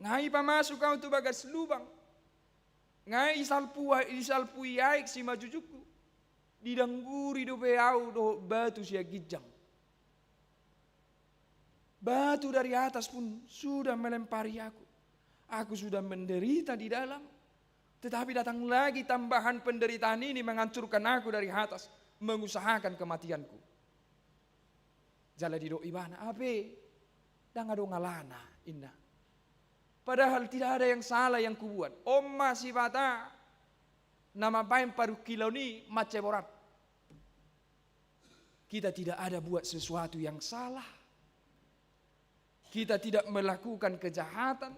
Ngai pamasuk kau tu bagas lubang. Ngai isalpui aik si majujuku. Didangguri do beau do batu sia gijang. Batu dari atas pun sudah melempari aku. Aku sudah menderita di dalam. Tetapi datang lagi tambahan penderitaan ini menghancurkan aku dari atas. Mengusahakan kematianku. Jala di do ibana ape dang ado ngalana inna. Padahal tidak ada yang salah yang kubuat. Omma si bata nama bain paru kilo ni maceboran. Kita tidak ada buat sesuatu yang salah. Kita tidak melakukan kejahatan.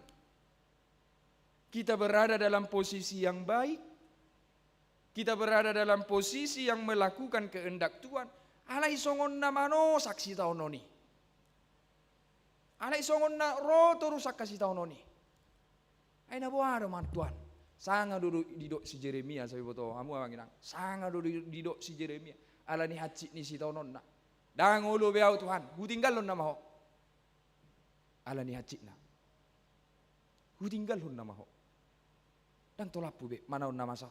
Kita berada dalam posisi yang baik. Kita berada dalam posisi yang melakukan kehendak Tuhan. Alai songon namano saksi taunoni. Alai songon na roto rusak kasih taunoni. Aina buado man Tuhan. Sanga duduk didok si Jeremia sabi boto hamu amanginang. Sanga duduk didok si Jeremia. Ala ni hacik ni si taunon na. Dangolo beau Tuhan. Hu tinggalon nama ho. Ala ni hacik na. Hu tinggalon nama ho. Dan tolapu be manaon nama sa.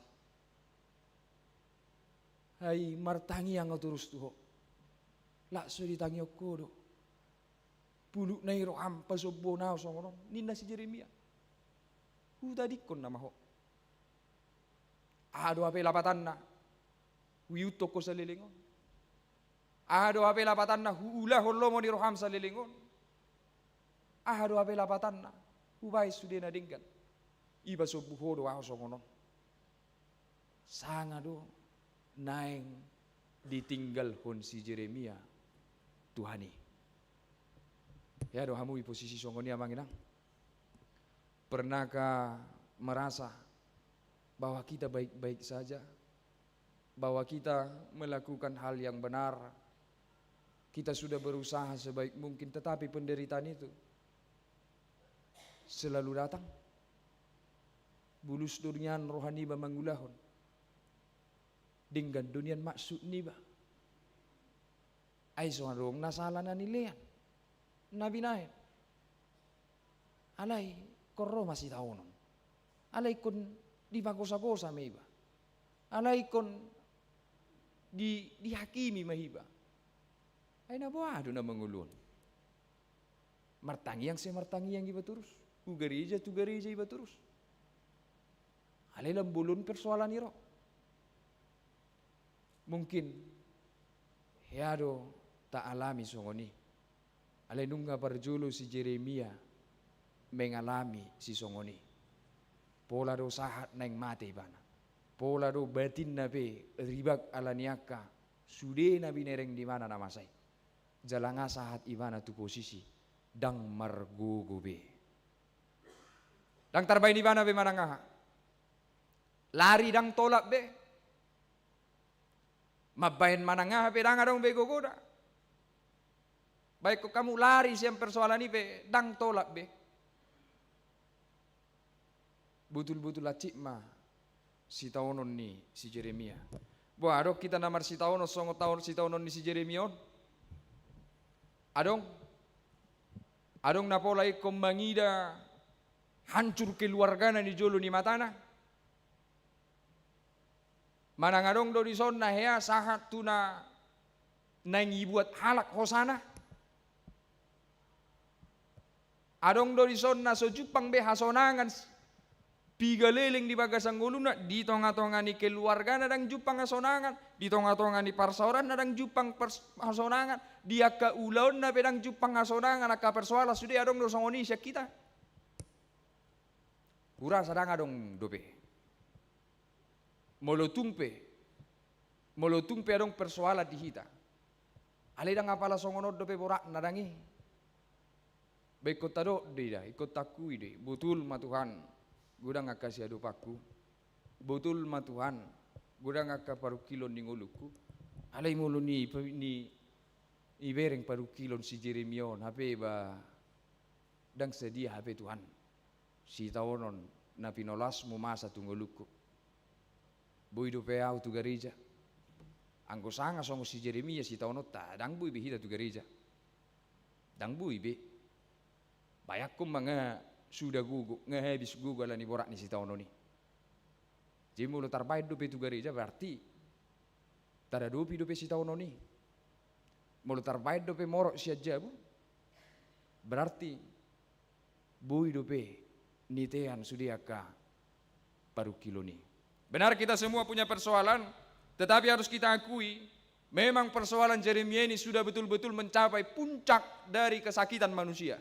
Hai martangi yang turus tuho. Lak suri tangi okodo. Puluk nai roham pasobo nao songonon. Ninda si Jeremia. Hu tadi kon nama ho. Ado ape lapatan na. Wiuto ko sa lilingon. Ado ape lapatan na. Huula holo mo di roham sa lilingon. Ado ape lapatan na. Hubay sude na dinggan. Iba sobu hodo ako songonon. Sanga do. Naeng ditinggal hon si Jeremia Tuhani. Ya do hamu posisi songoni amanginang. Pernahkah merasa bahwa kita baik-baik saja? Bahwa kita melakukan hal yang benar? Kita sudah berusaha sebaik mungkin, tetapi penderitaan itu selalu datang. Bulus durian rohani bamangulahon. Dengan dunia maksud ni ba? Ay soarong nasala na nilian. Nabinahin. Alay, korro masih tahu non. Alay kon di bagosa-gosa may iba. Alay kon dihakimi mahiba. Ay nabuado na mangulon. Martangiang se martangiang iba turus. Tu gereja iba turus. Alay lambulun persoalan iro. Mungkin hiado tak alami songoni. Alay nungga parjulu si Jeremia mengalami si songoni. Pola do sahat neng mate bana. Pola do batin nabe ribak alaniaka. Sude nabi nereng di mana nama saya. Jalanga sahat ibana tu posisi dang margogobe. Dang tarbain di mana be manangaha. Lari dang tolak be. Mabayan manangah pedang adong bego goda. Baik kok kamu lari siang persoalan ini be dang tolak be. Betul-betul acik mah si tahunon ni si Jeremia. Wah adok kita namar si tahunon songo tahun si tahunon ni si Jeremia. Adong napolai kombangida hancur keluarga ni jolo ni matana. Manangadong do di sonna hea sahat tuna nang ibuat halak hosana. Adong do di sonna so jupang be hasonangan pigaleleng di bagasang uluna di tonga-tonga ni keluarga nadang jupang hasonangan di tonga-tonga ni parsoran nadang jupang hasonangan dia ka ulaon na pedang jupang hasonangan aka persoala sudah adong do songoni siya kita. Ura sadang adong dobe. Molotungpe adong persoalan di hita. Alidang apala songonod dope borak nadangi. Baik kota do dia ikut takui de. Betul ma Tuhan. Gudang akasih adu paku. Betul ma Tuhan. Gudang akak paru kilon ningoluku. Alai mulu ni ibereng paru kilon si Jeremion. Hape ba dang sedia hape Tuhan. Si tawonon na pinolas mo masa tunggoluku. Bui do peau tu gereja. Anggo sanga songo si Jeremia si taonota dang bui behida tu gereja. Dang bui be. Bayakum mga sudah gugu ngehebis gugu ala ni borak ni si taononi. Jadi mulo tarbaid do pe tu gereja berarti tada dopi do pe si taononi. Mulo tarbaid do pe morok si ajabu. Berarti bui do pe nitean sudiaka paru kilo ni. Benar kita semua punya persoalan, tetapi harus kita akui, memang persoalan Jeremia ini sudah betul-betul mencapai puncak dari kesakitan manusia.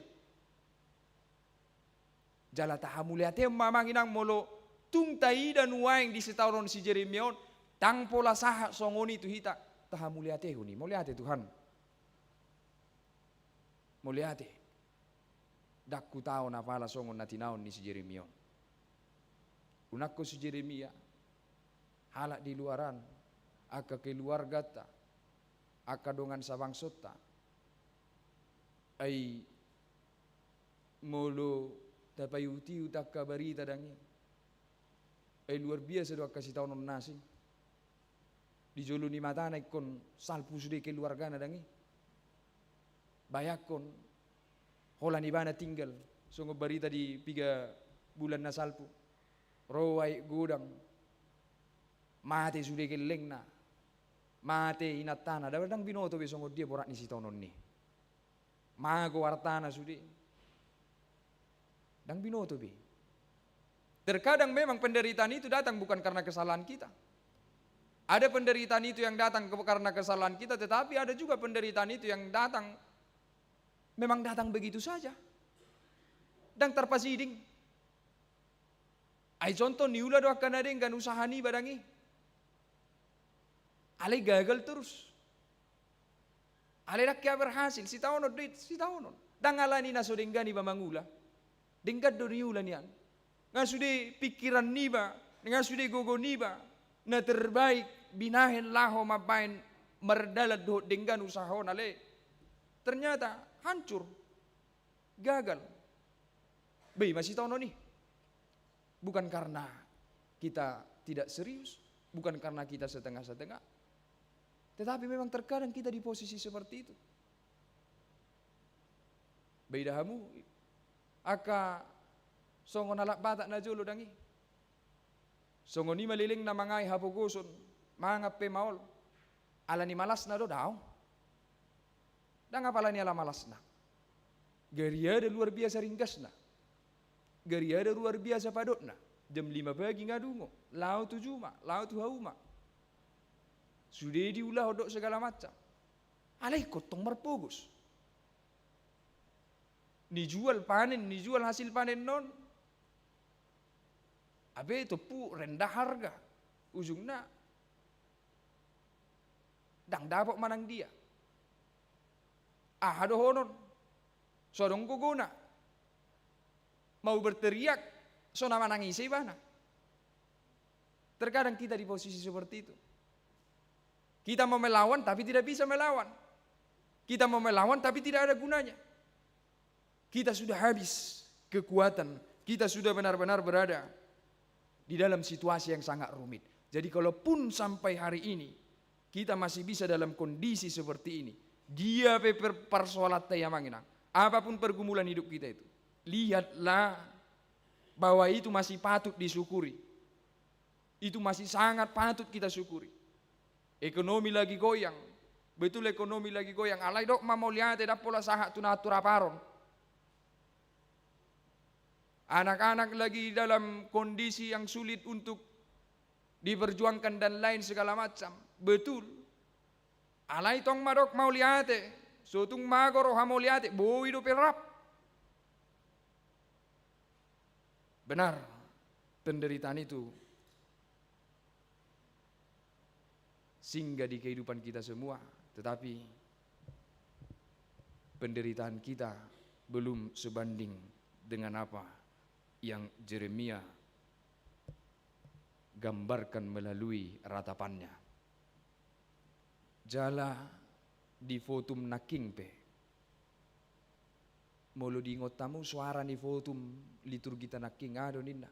Jala tahamuliate mamang inang molo tung taida nuaing di setahun si Jeremion, tang pola saha songoni tu hita, taha muliate huni, muliate Tuhan. Muliate. Dakku tahu napala songon natinaon ni si Jeremion. Unakku si Jeremia, halak di luaran, aka keluarga ta, aka dongan sabang sota, ai molo tapayuti utak kabarita dangi, ai luar biasa doa kasih tahu non nasi, di jolo ni mata naikon salpu sudah keluarga dangi, bayakon, holan ibana tinggal, songo barita di 3 bulan na salpu. Rawai gudang mate sudah keleng na mate inatana dadang binoto besong dia borak ni si tonon ni mago wartana sudah dang binoto be. Terkadang memang penderitaan itu datang bukan karena kesalahan kita. Ada penderitaan itu yang datang karena kesalahan kita, tetapi ada juga penderitaan itu yang datang memang datang begitu saja dan tanpa siding. Ai contoh niula doa kan ada yang usaha ni badangi. Ale gagal terus. Ale rakyat berhasil, si tahun duit, si tahun. Dan ngalani naso denggani bamangula. Denggad do niula nian. Nga sudah pikiran niba, nga sudah gogo niba. Na terbaik binahin laho mabain merdalat do denggan usaha ale. Ternyata hancur. Gagal. Bayi masih tahun ni. Bukan karena kita tidak serius, bukan karena kita setengah-setengah, tetapi memang terkadang kita di posisi seperti itu. Beidahamu, aka songon alak batak na jolo dangi, songon ni maliling na mangai hapogoson, mangap pe maol, ala ni malas na do daw, dan apala ni ala malas na, gariada luar biasa ringkas na. Gariada luar biasa padotna. Jam 5 pagi ngadungo. Lau tu juma, lau tu hauma. Sudah diulah odok segala macam. Alai kotong merpogus. Dijual panen, dijual hasil panen non. Abe tepu rendah harga. Ujungnya dang dapat manang dia. Ada honon. Sodong guna. Mau berteriak, so nama nangis mana? Terkadang kita di posisi seperti itu. Kita mau melawan tapi tidak bisa melawan. Kita mau melawan tapi tidak ada gunanya. Kita sudah habis kekuatan. Kita sudah benar-benar berada di dalam situasi yang sangat rumit. Jadi kalaupun sampai hari ini kita masih bisa dalam kondisi seperti ini, dia persoalan yang manginang. Apapun pergumulan hidup kita itu, lihatlah bahwa itu masih patut disyukuri. Itu masih sangat patut kita syukuri. Ekonomi lagi goyang. Betul ekonomi lagi goyang. Alai dok mau lihat tidak pola sahat tunatura paron. Anak-anak lagi dalam kondisi yang sulit untuk diperjuangkan dan lain segala macam. Betul. Alai tong madok mau lihat. Sotung magoro ha mau lihat. Bo hidup perap. Benar, penderitaan itu singgah di kehidupan kita semua, tetapi penderitaan kita belum sebanding dengan apa yang Yeremia gambarkan melalui ratapannya. Jala di fotum naking pe. Molo di ngotamu suara ni fotum liturgi tanaking ado ninna.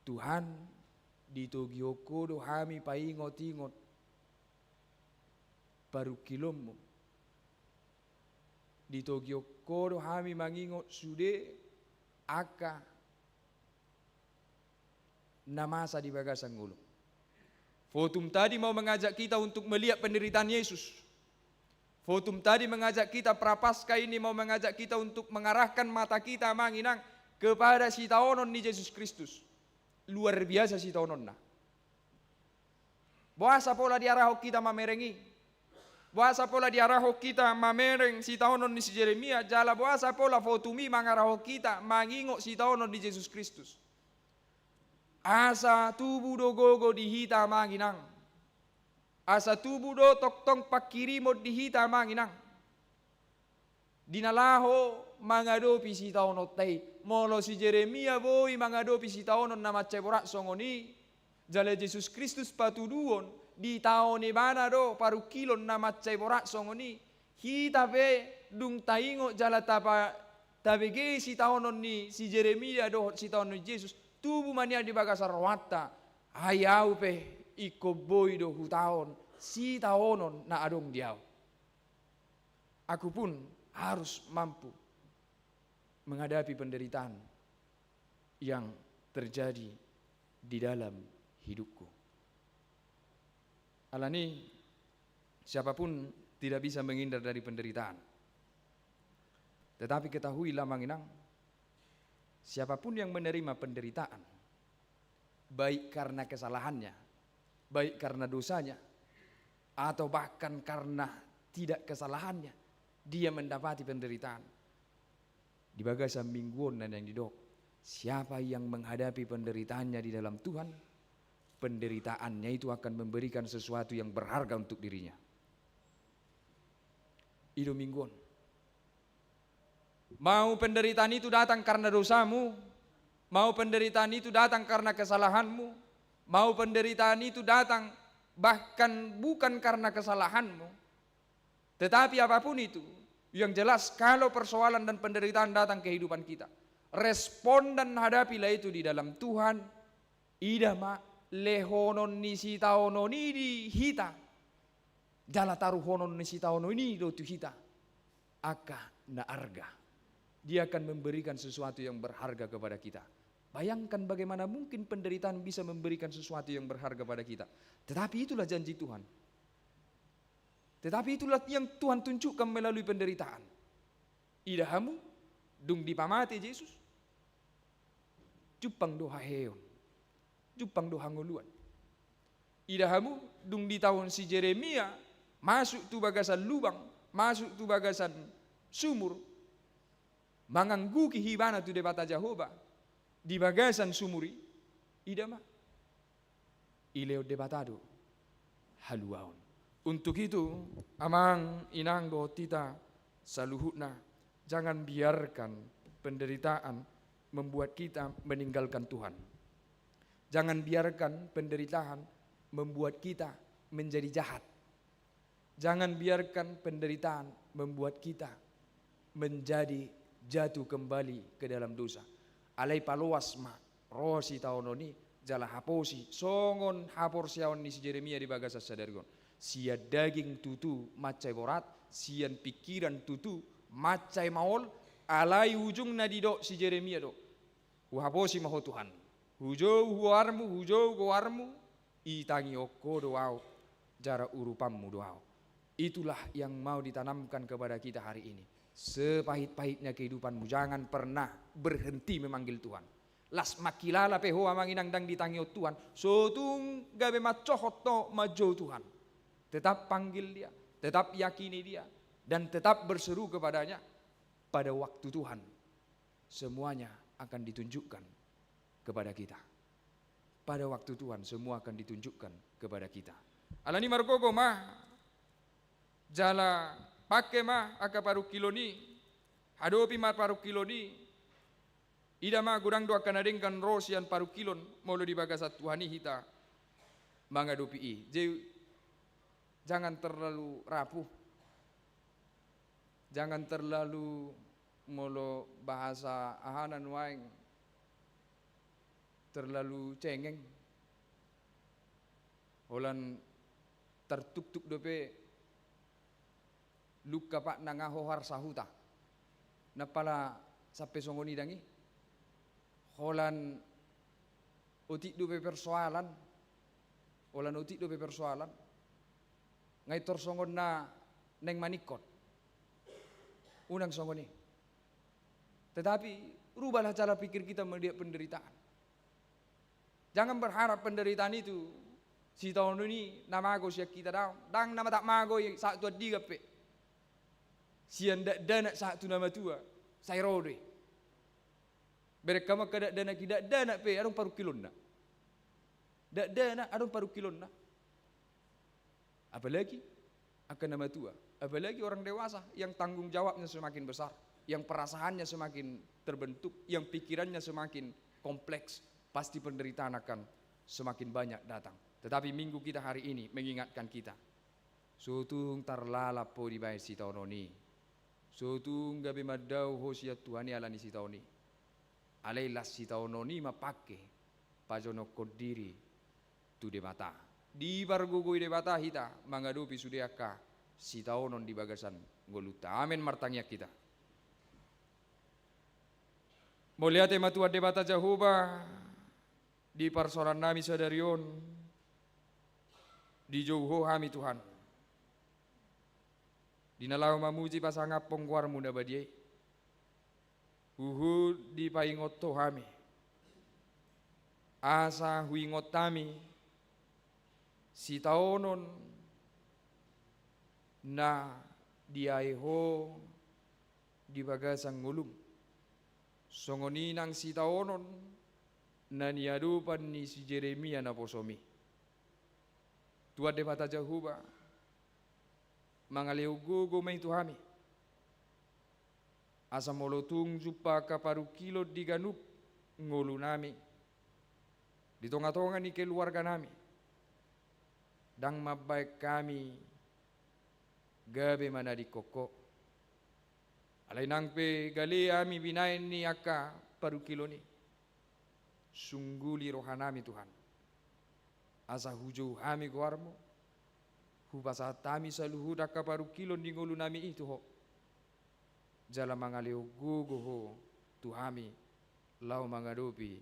Tuhan di togioko do hami paingot-ingot paru kilommu. Di togioko do hami mangingot sude aka namasa di bagasan ngulung. Fotum tadi mau mengajak kita untuk melihat penderitaan Yesus. Fotum tadi mengajak kita, prapaskah ini mau mengajak kita untuk mengarahkan mata kita manginang kepada si taonon ni Yesus Kristus. Luar biasa si taonon na. Boasa pola diarah kita mamerengi. Buasa pola diaraho kita mamereng si taonon ni si Jeremia, jala buasa pola fotumi mangaraho kita mangingo si taonon di Yesus Kristus. Asa tubuh do gogo di hita manginang. Asa tubuh do toktong pakirimo di hita manginang. Dinalaho mangadopi si taonon tay. Molo si Jeremia boy mangadopi si taonon na maceborak songoni. Jala Yesus Kristus patuduon di tahun ni bana do paru kilon na maceborak songoni. Hita pe dung taingo jala tapa tabege si taonon ni si Jeremia do si taonon ni Yesus. Tubuh mania di bagasar wata. Hayau pe iko boy do hutaon si taonon na adong diau. Aku pun harus mampu menghadapi penderitaan yang terjadi di dalam hidupku. Alani, siapapun tidak bisa menghindar dari penderitaan. Tetapi ketahuilah manginang, siapapun yang menerima penderitaan, baik karena kesalahannya, baik karena dosanya, atau bahkan karena tidak kesalahannya, dia mendapati penderitaan. Di bagasan mingguan dan yang didok, siapa yang menghadapi penderitaannya di dalam Tuhan, penderitaannya itu akan memberikan sesuatu yang berharga untuk dirinya. Itu mingguan. Mau penderitaan itu datang karena dosamu, mau penderitaan itu datang karena kesalahanmu, mau penderitaan itu datang bahkan bukan karena kesalahanmu, tetapi apapun itu, yang jelas kalau persoalan dan penderitaan datang ke kehidupan kita, respon dan hadapilah itu di dalam Tuhan. Idama lehonon nisi taono ni di hita, jala taruh honon nisi taono ini do tu hita, aka na arga. Dia akan memberikan sesuatu yang berharga kepada kita. Bayangkan bagaimana mungkin penderitaan bisa memberikan sesuatu yang berharga pada kita. Tetapi itulah janji Tuhan. Tetapi itulah yang Tuhan tunjukkan melalui penderitaan. Idahamu dung dipamati Yesus, jupang doha heon, jupang doha ngoluan. Idahamu dung di tahun si Jeremia masuk tu bagasan lubang, masuk tu bagasan sumur, mangangguki hibana tu debata Jehovah di bagasan sumuri. Idama ileo debatado haluaon. Untuk itu, amang inang do tita saluhutna, jangan biarkan penderitaan membuat kita meninggalkan Tuhan. Jangan biarkan penderitaan membuat kita menjadi jahat. Jangan biarkan penderitaan membuat kita menjadi jatuh kembali ke dalam dosa. Alai paluas ma rosi taononi jala haposi songon hapor siawan ni si Jeremia di bagasa sadargon. Sia daging tutu macai borat, sian pikiran tutu macai maol, alai ujung nadido si Jeremia do. Uhaposi maho Tuhan. Hujau huarmu, itangi oko doau, jara urupammu doau. Itulah yang mau ditanamkan kepada kita hari ini. Sepahit-pahitnya kehidupanmu, jangan pernah berhenti memanggil Tuhan. Las makilala peho amanginang dang ditangi Tuhan, sotung gabe macohot to majo Tuhan. Tetap panggil dia, tetap yakini dia, dan tetap berseru kepadanya. Pada waktu Tuhan, semuanya akan ditunjukkan kepada kita. Pada waktu Tuhan, semua akan ditunjukkan kepada kita. Alani margogo mah, jala pakai mah aka paru kiloni, hadopi mah paru kiloni, ida mah gudang doa kanadengkan rosian paru kilon, molo di bagasat Tuhani hita, mangadopi i. Jangan terlalu rapuh. Jangan terlalu molo bahasa ahanan waing. Terlalu cengeng. Holan tertuk-tuk dope luka pak nangahohar sahuta. Napala sampai songoni dangi. Holan utik dope persoalan. Holan utik dope persoalan. Ngai tor songon na neng manikot. Unang songon ni. Tetapi rubahlah cara pikir kita melihat penderitaan. Jangan berharap penderitaan itu Si tahun ini namago siya kita dang nama tak mago yang satu diga pe. Sian dana satu nama tua. Saya rode. Mereka mah kada dana pe adong paru kilon na. Dana adong paru kilon na. Apalagi akan nama tua. Apalagi orang dewasa yang tanggung jawabnya semakin besar, yang perasaannya semakin terbentuk, yang pikirannya semakin kompleks, pasti penderitaan akan semakin banyak datang. Tetapi minggu kita hari ini mengingatkan kita, sutung tarlala po di bayar si tahun ini, sutung gabi madau hosia Tuhan alani si tahun ini, alailas si tahun ini mapake pajono kodiri tu debata, di bargugui debata hita mangadupi sudiaka si tahun di bagasan goluta. Amin martangnya kita. Mulia tema Tuhan debata Jehovah di persoalan nami sadarion di jauh kami Tuhan. Di nalau mamuji pasangap pongkuar muda badiai. Uhu di paingot to kami. Asa huingot kami. Si taonon na diaiho di bagasang ngulung. Songoninang si taonon na niadupan ni si Jeremia na posomi. Tuhan debata Jehovah mangaliugugo may tuhami. Asa molotung jupa kaparu kilo di ganup ngulu nami. Di tonga-tonga ni keluarga nami. Dang mabaik kami gabe mana di koko. Alay nang pe gali ami binain ni aka paru kilo ni. Sungguli rohanami Tuhan. Asa hujau hami guarmo. Hubasa tami saluhud aka paru kilo ni ngulu nami itu ho. Jala mangaleo gugu ho tuhami lau mangadupi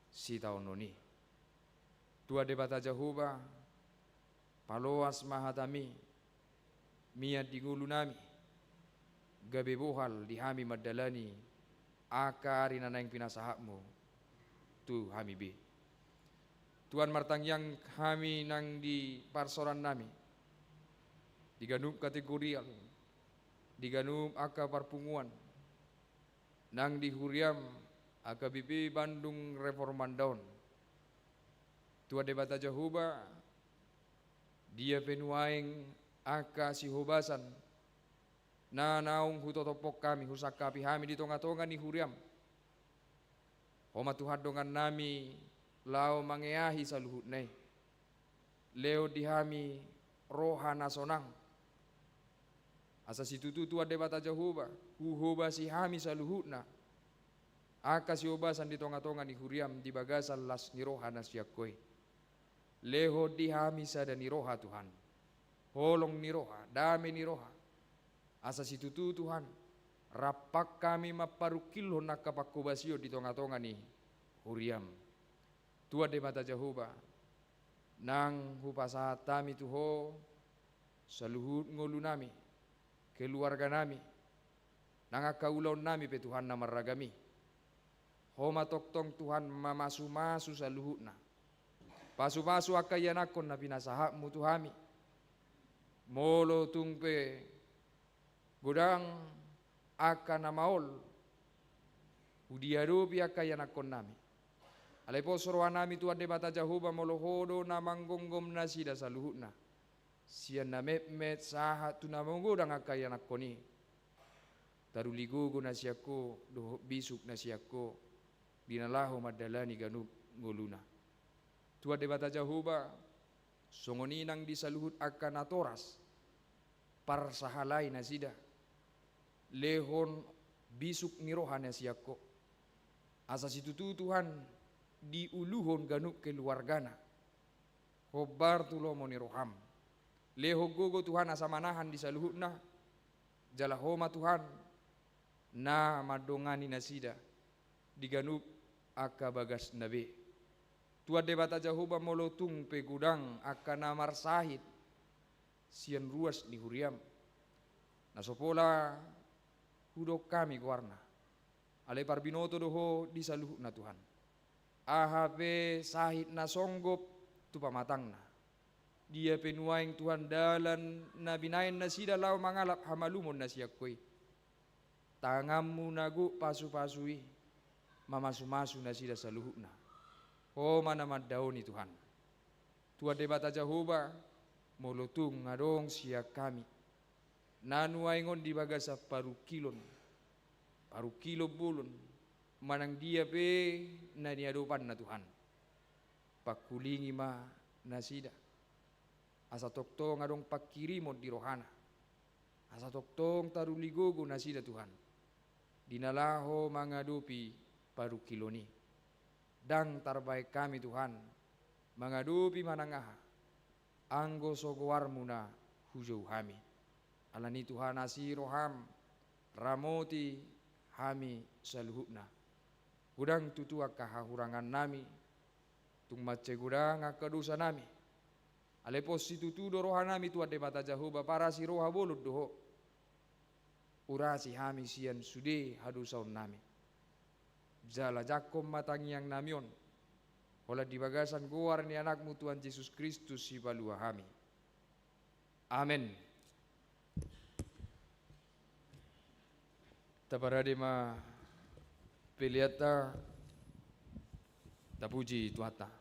si tahun noni. Tua debata Jehovah paloas mahatami miat di ngulu nami. Gabe bohal di hami madalani akari nanang pinasahakmu tu hami be. Tuhan martang yang kami nang di parsoran nami diganup kategorial diganup aka parpunguan nang di huriam aka bibi Bandung Reforman Daun. Tuhan debata Jehovah dia penuaing aka si hobasan na naung hutotopok kami husakapi kami di tonga-tonga ni huriam. Homa Tuhan dongan nami lau mangeahi saluhut nei. Leo dihami roha nasonang. Asa situtu Tuhan debata Jehovah huhoba si hami saluhut na. Aka si obasan di tonga-tonga ni huriam di bagasan las ni roha nasyakoi. Leho dihami sada ni roha Tuhan. Holong ni roha, dame ni roha. Asa situtu Tuhan rapak kami maparukil honak kapakubasio di tonga-tonga ni huriam. Tuhan debata Jehovah nang hupasa tami tuho saluhut ngolu nami keluarga nami nang akaulaw nami pe Tuhan na maragami. Homa toktong Tuhan mamasu-masu saluhut na. Pasu-pasu akayanakon na pinasahakmu Tuhami. Molo tungpe godang aka na maol udiarupi akayanakon nami. Alay po sorohan nami Tuhan debata Jehovah molohodo na manggonggom na sida sa luhut na. Siya na met sahat tu na manggodang akayanakon ni. Taruligugo na siya ko, bisuk na siya ko. Dinalaho madalani ganub nguluna. Tuhan debata Jehovah songoninang di saluhut akan atoras parsahalay na sida. Lehon bisuk nirohan na siya ko. Asa situtu Tuhan diuluhon ganuk keluargana. Hobar tulo mo niroham. Leho gogo Tuhan asa manahan di saluhut na. Jalahoma Tuhan na madongani na sida. Diganup aka bagas nabe. Tuhan debata Jehovah molotung pegudang aka namar sahid. Sian ruas di huriam. Nasopola hudok kami warna. Alay parbinoto doho di saluhut na Tuhan. Ahape sahid na songgop tu pamatang na. Dia penuaing Tuhan dalan nabinain nasida lau mangalap hamalumon nasiakoi. Tangammu nagu pasu-pasui mamasu-masu nasida saluhukna. Oh mana madaoni Tuhan. Tua debata Jehovah molotung ngadong siak kami. Nanu aingon di bagasa paru kilo bulun. Manang dia pe na niadopan na Tuhan. Pakulingi ma nasida. Asa toktong adong pakirimon di rohana. Asa toktong taruligogo nasida Tuhan. Dinalaho mangadupi paru kiloni. Dang tarbaik kami Tuhan. Mangadupi manangaha. Anggo sogowarmu na hujau hami. Alani Tuhan asiroham. Ramoti hami saluhukna. Gudang tutua kahahurangan nami. Tung mace gudang akadusa nami. Alepos situtu doroha nami tua de mata Jehovah para si roha bolud doho. Urasi hami sian sude hadusaun nami. Jala jakom matangiang namion. Olah di bagasan goar ni anakmu Tuhan Yesus Kristus si balua hami. Amin. Taparade ma peliata tapuji Tuhan. Di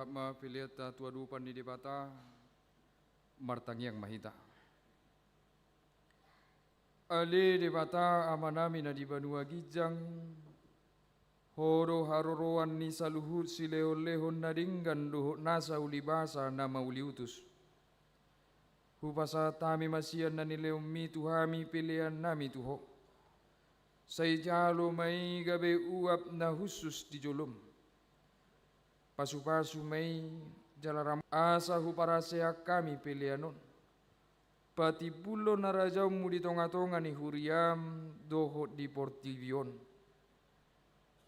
ma pilieta tua dupan di debata martangiang mahita. Ali debata amanami na di Banua Gijang horo haroroan ni saluhut si lehon-lehon na dinggan duhut nasa ulibasa na mauliutus. Hupasa tami masian na nileom mi tuhami pilihan nami tuho. Say jalo may gabe uap na husus di jolom. Pasu-pasu may jalaram asa huparasea kami pilihanon. Pati bulo na rajamu di tonga-tonga ni huriam dohot di portivion.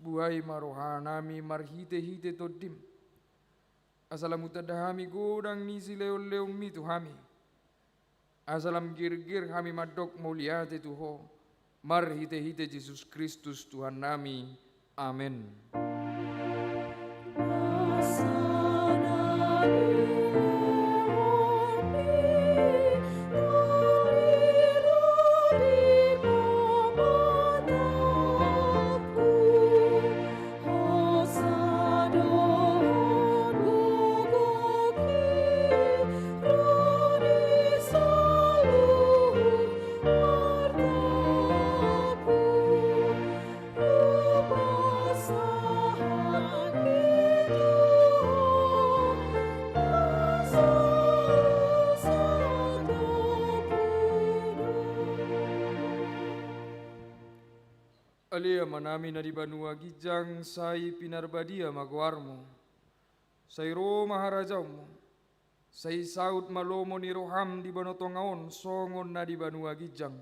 Buhay marohanami marhite-hite todim. Asalam utadahami godang ni sileo-leo mi tuhami. Asalam gir-gir kami madok muliate tuho. Marhite-hite Yesus Kristus Tuhan nami. Amin. Alia manami na di Banua Gijang say pinarbadia magwarmo. Say Roma harajawmo. Say saut malomo ni roham di banotongaon songon na di Banua Gijang.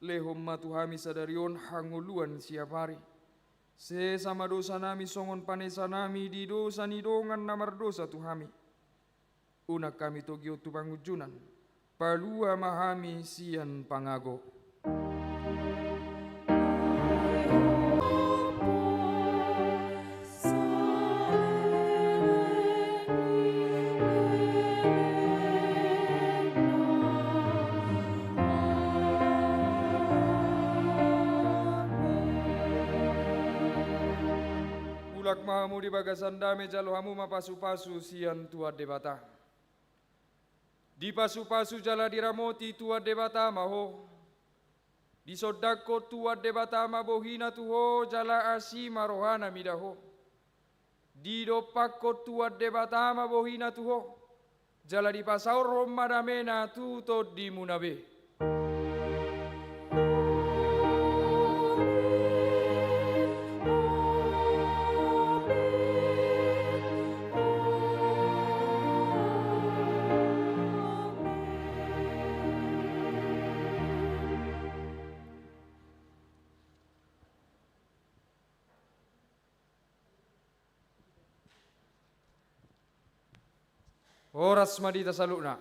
Lehom matuhami sadarion hanguluan siapari. Se sama dosa nami songon panesa nami di dosa ni dongan namar dosa tuhami. Unak kami togyo tu pangujunan. Palua mahami sian pangago. Ulak mahamu di bagasan dame jalo hamu mapasu-pasu sian tua debata. Di pasu-pasu jala diramoti tua debata maho. Di sodako tua debata mabohina tuho jala asi marohana midaho. Di dopako tua debata mabohina tuho jala di pasaur Roma damena tuto di munabe. Oras madita salukna.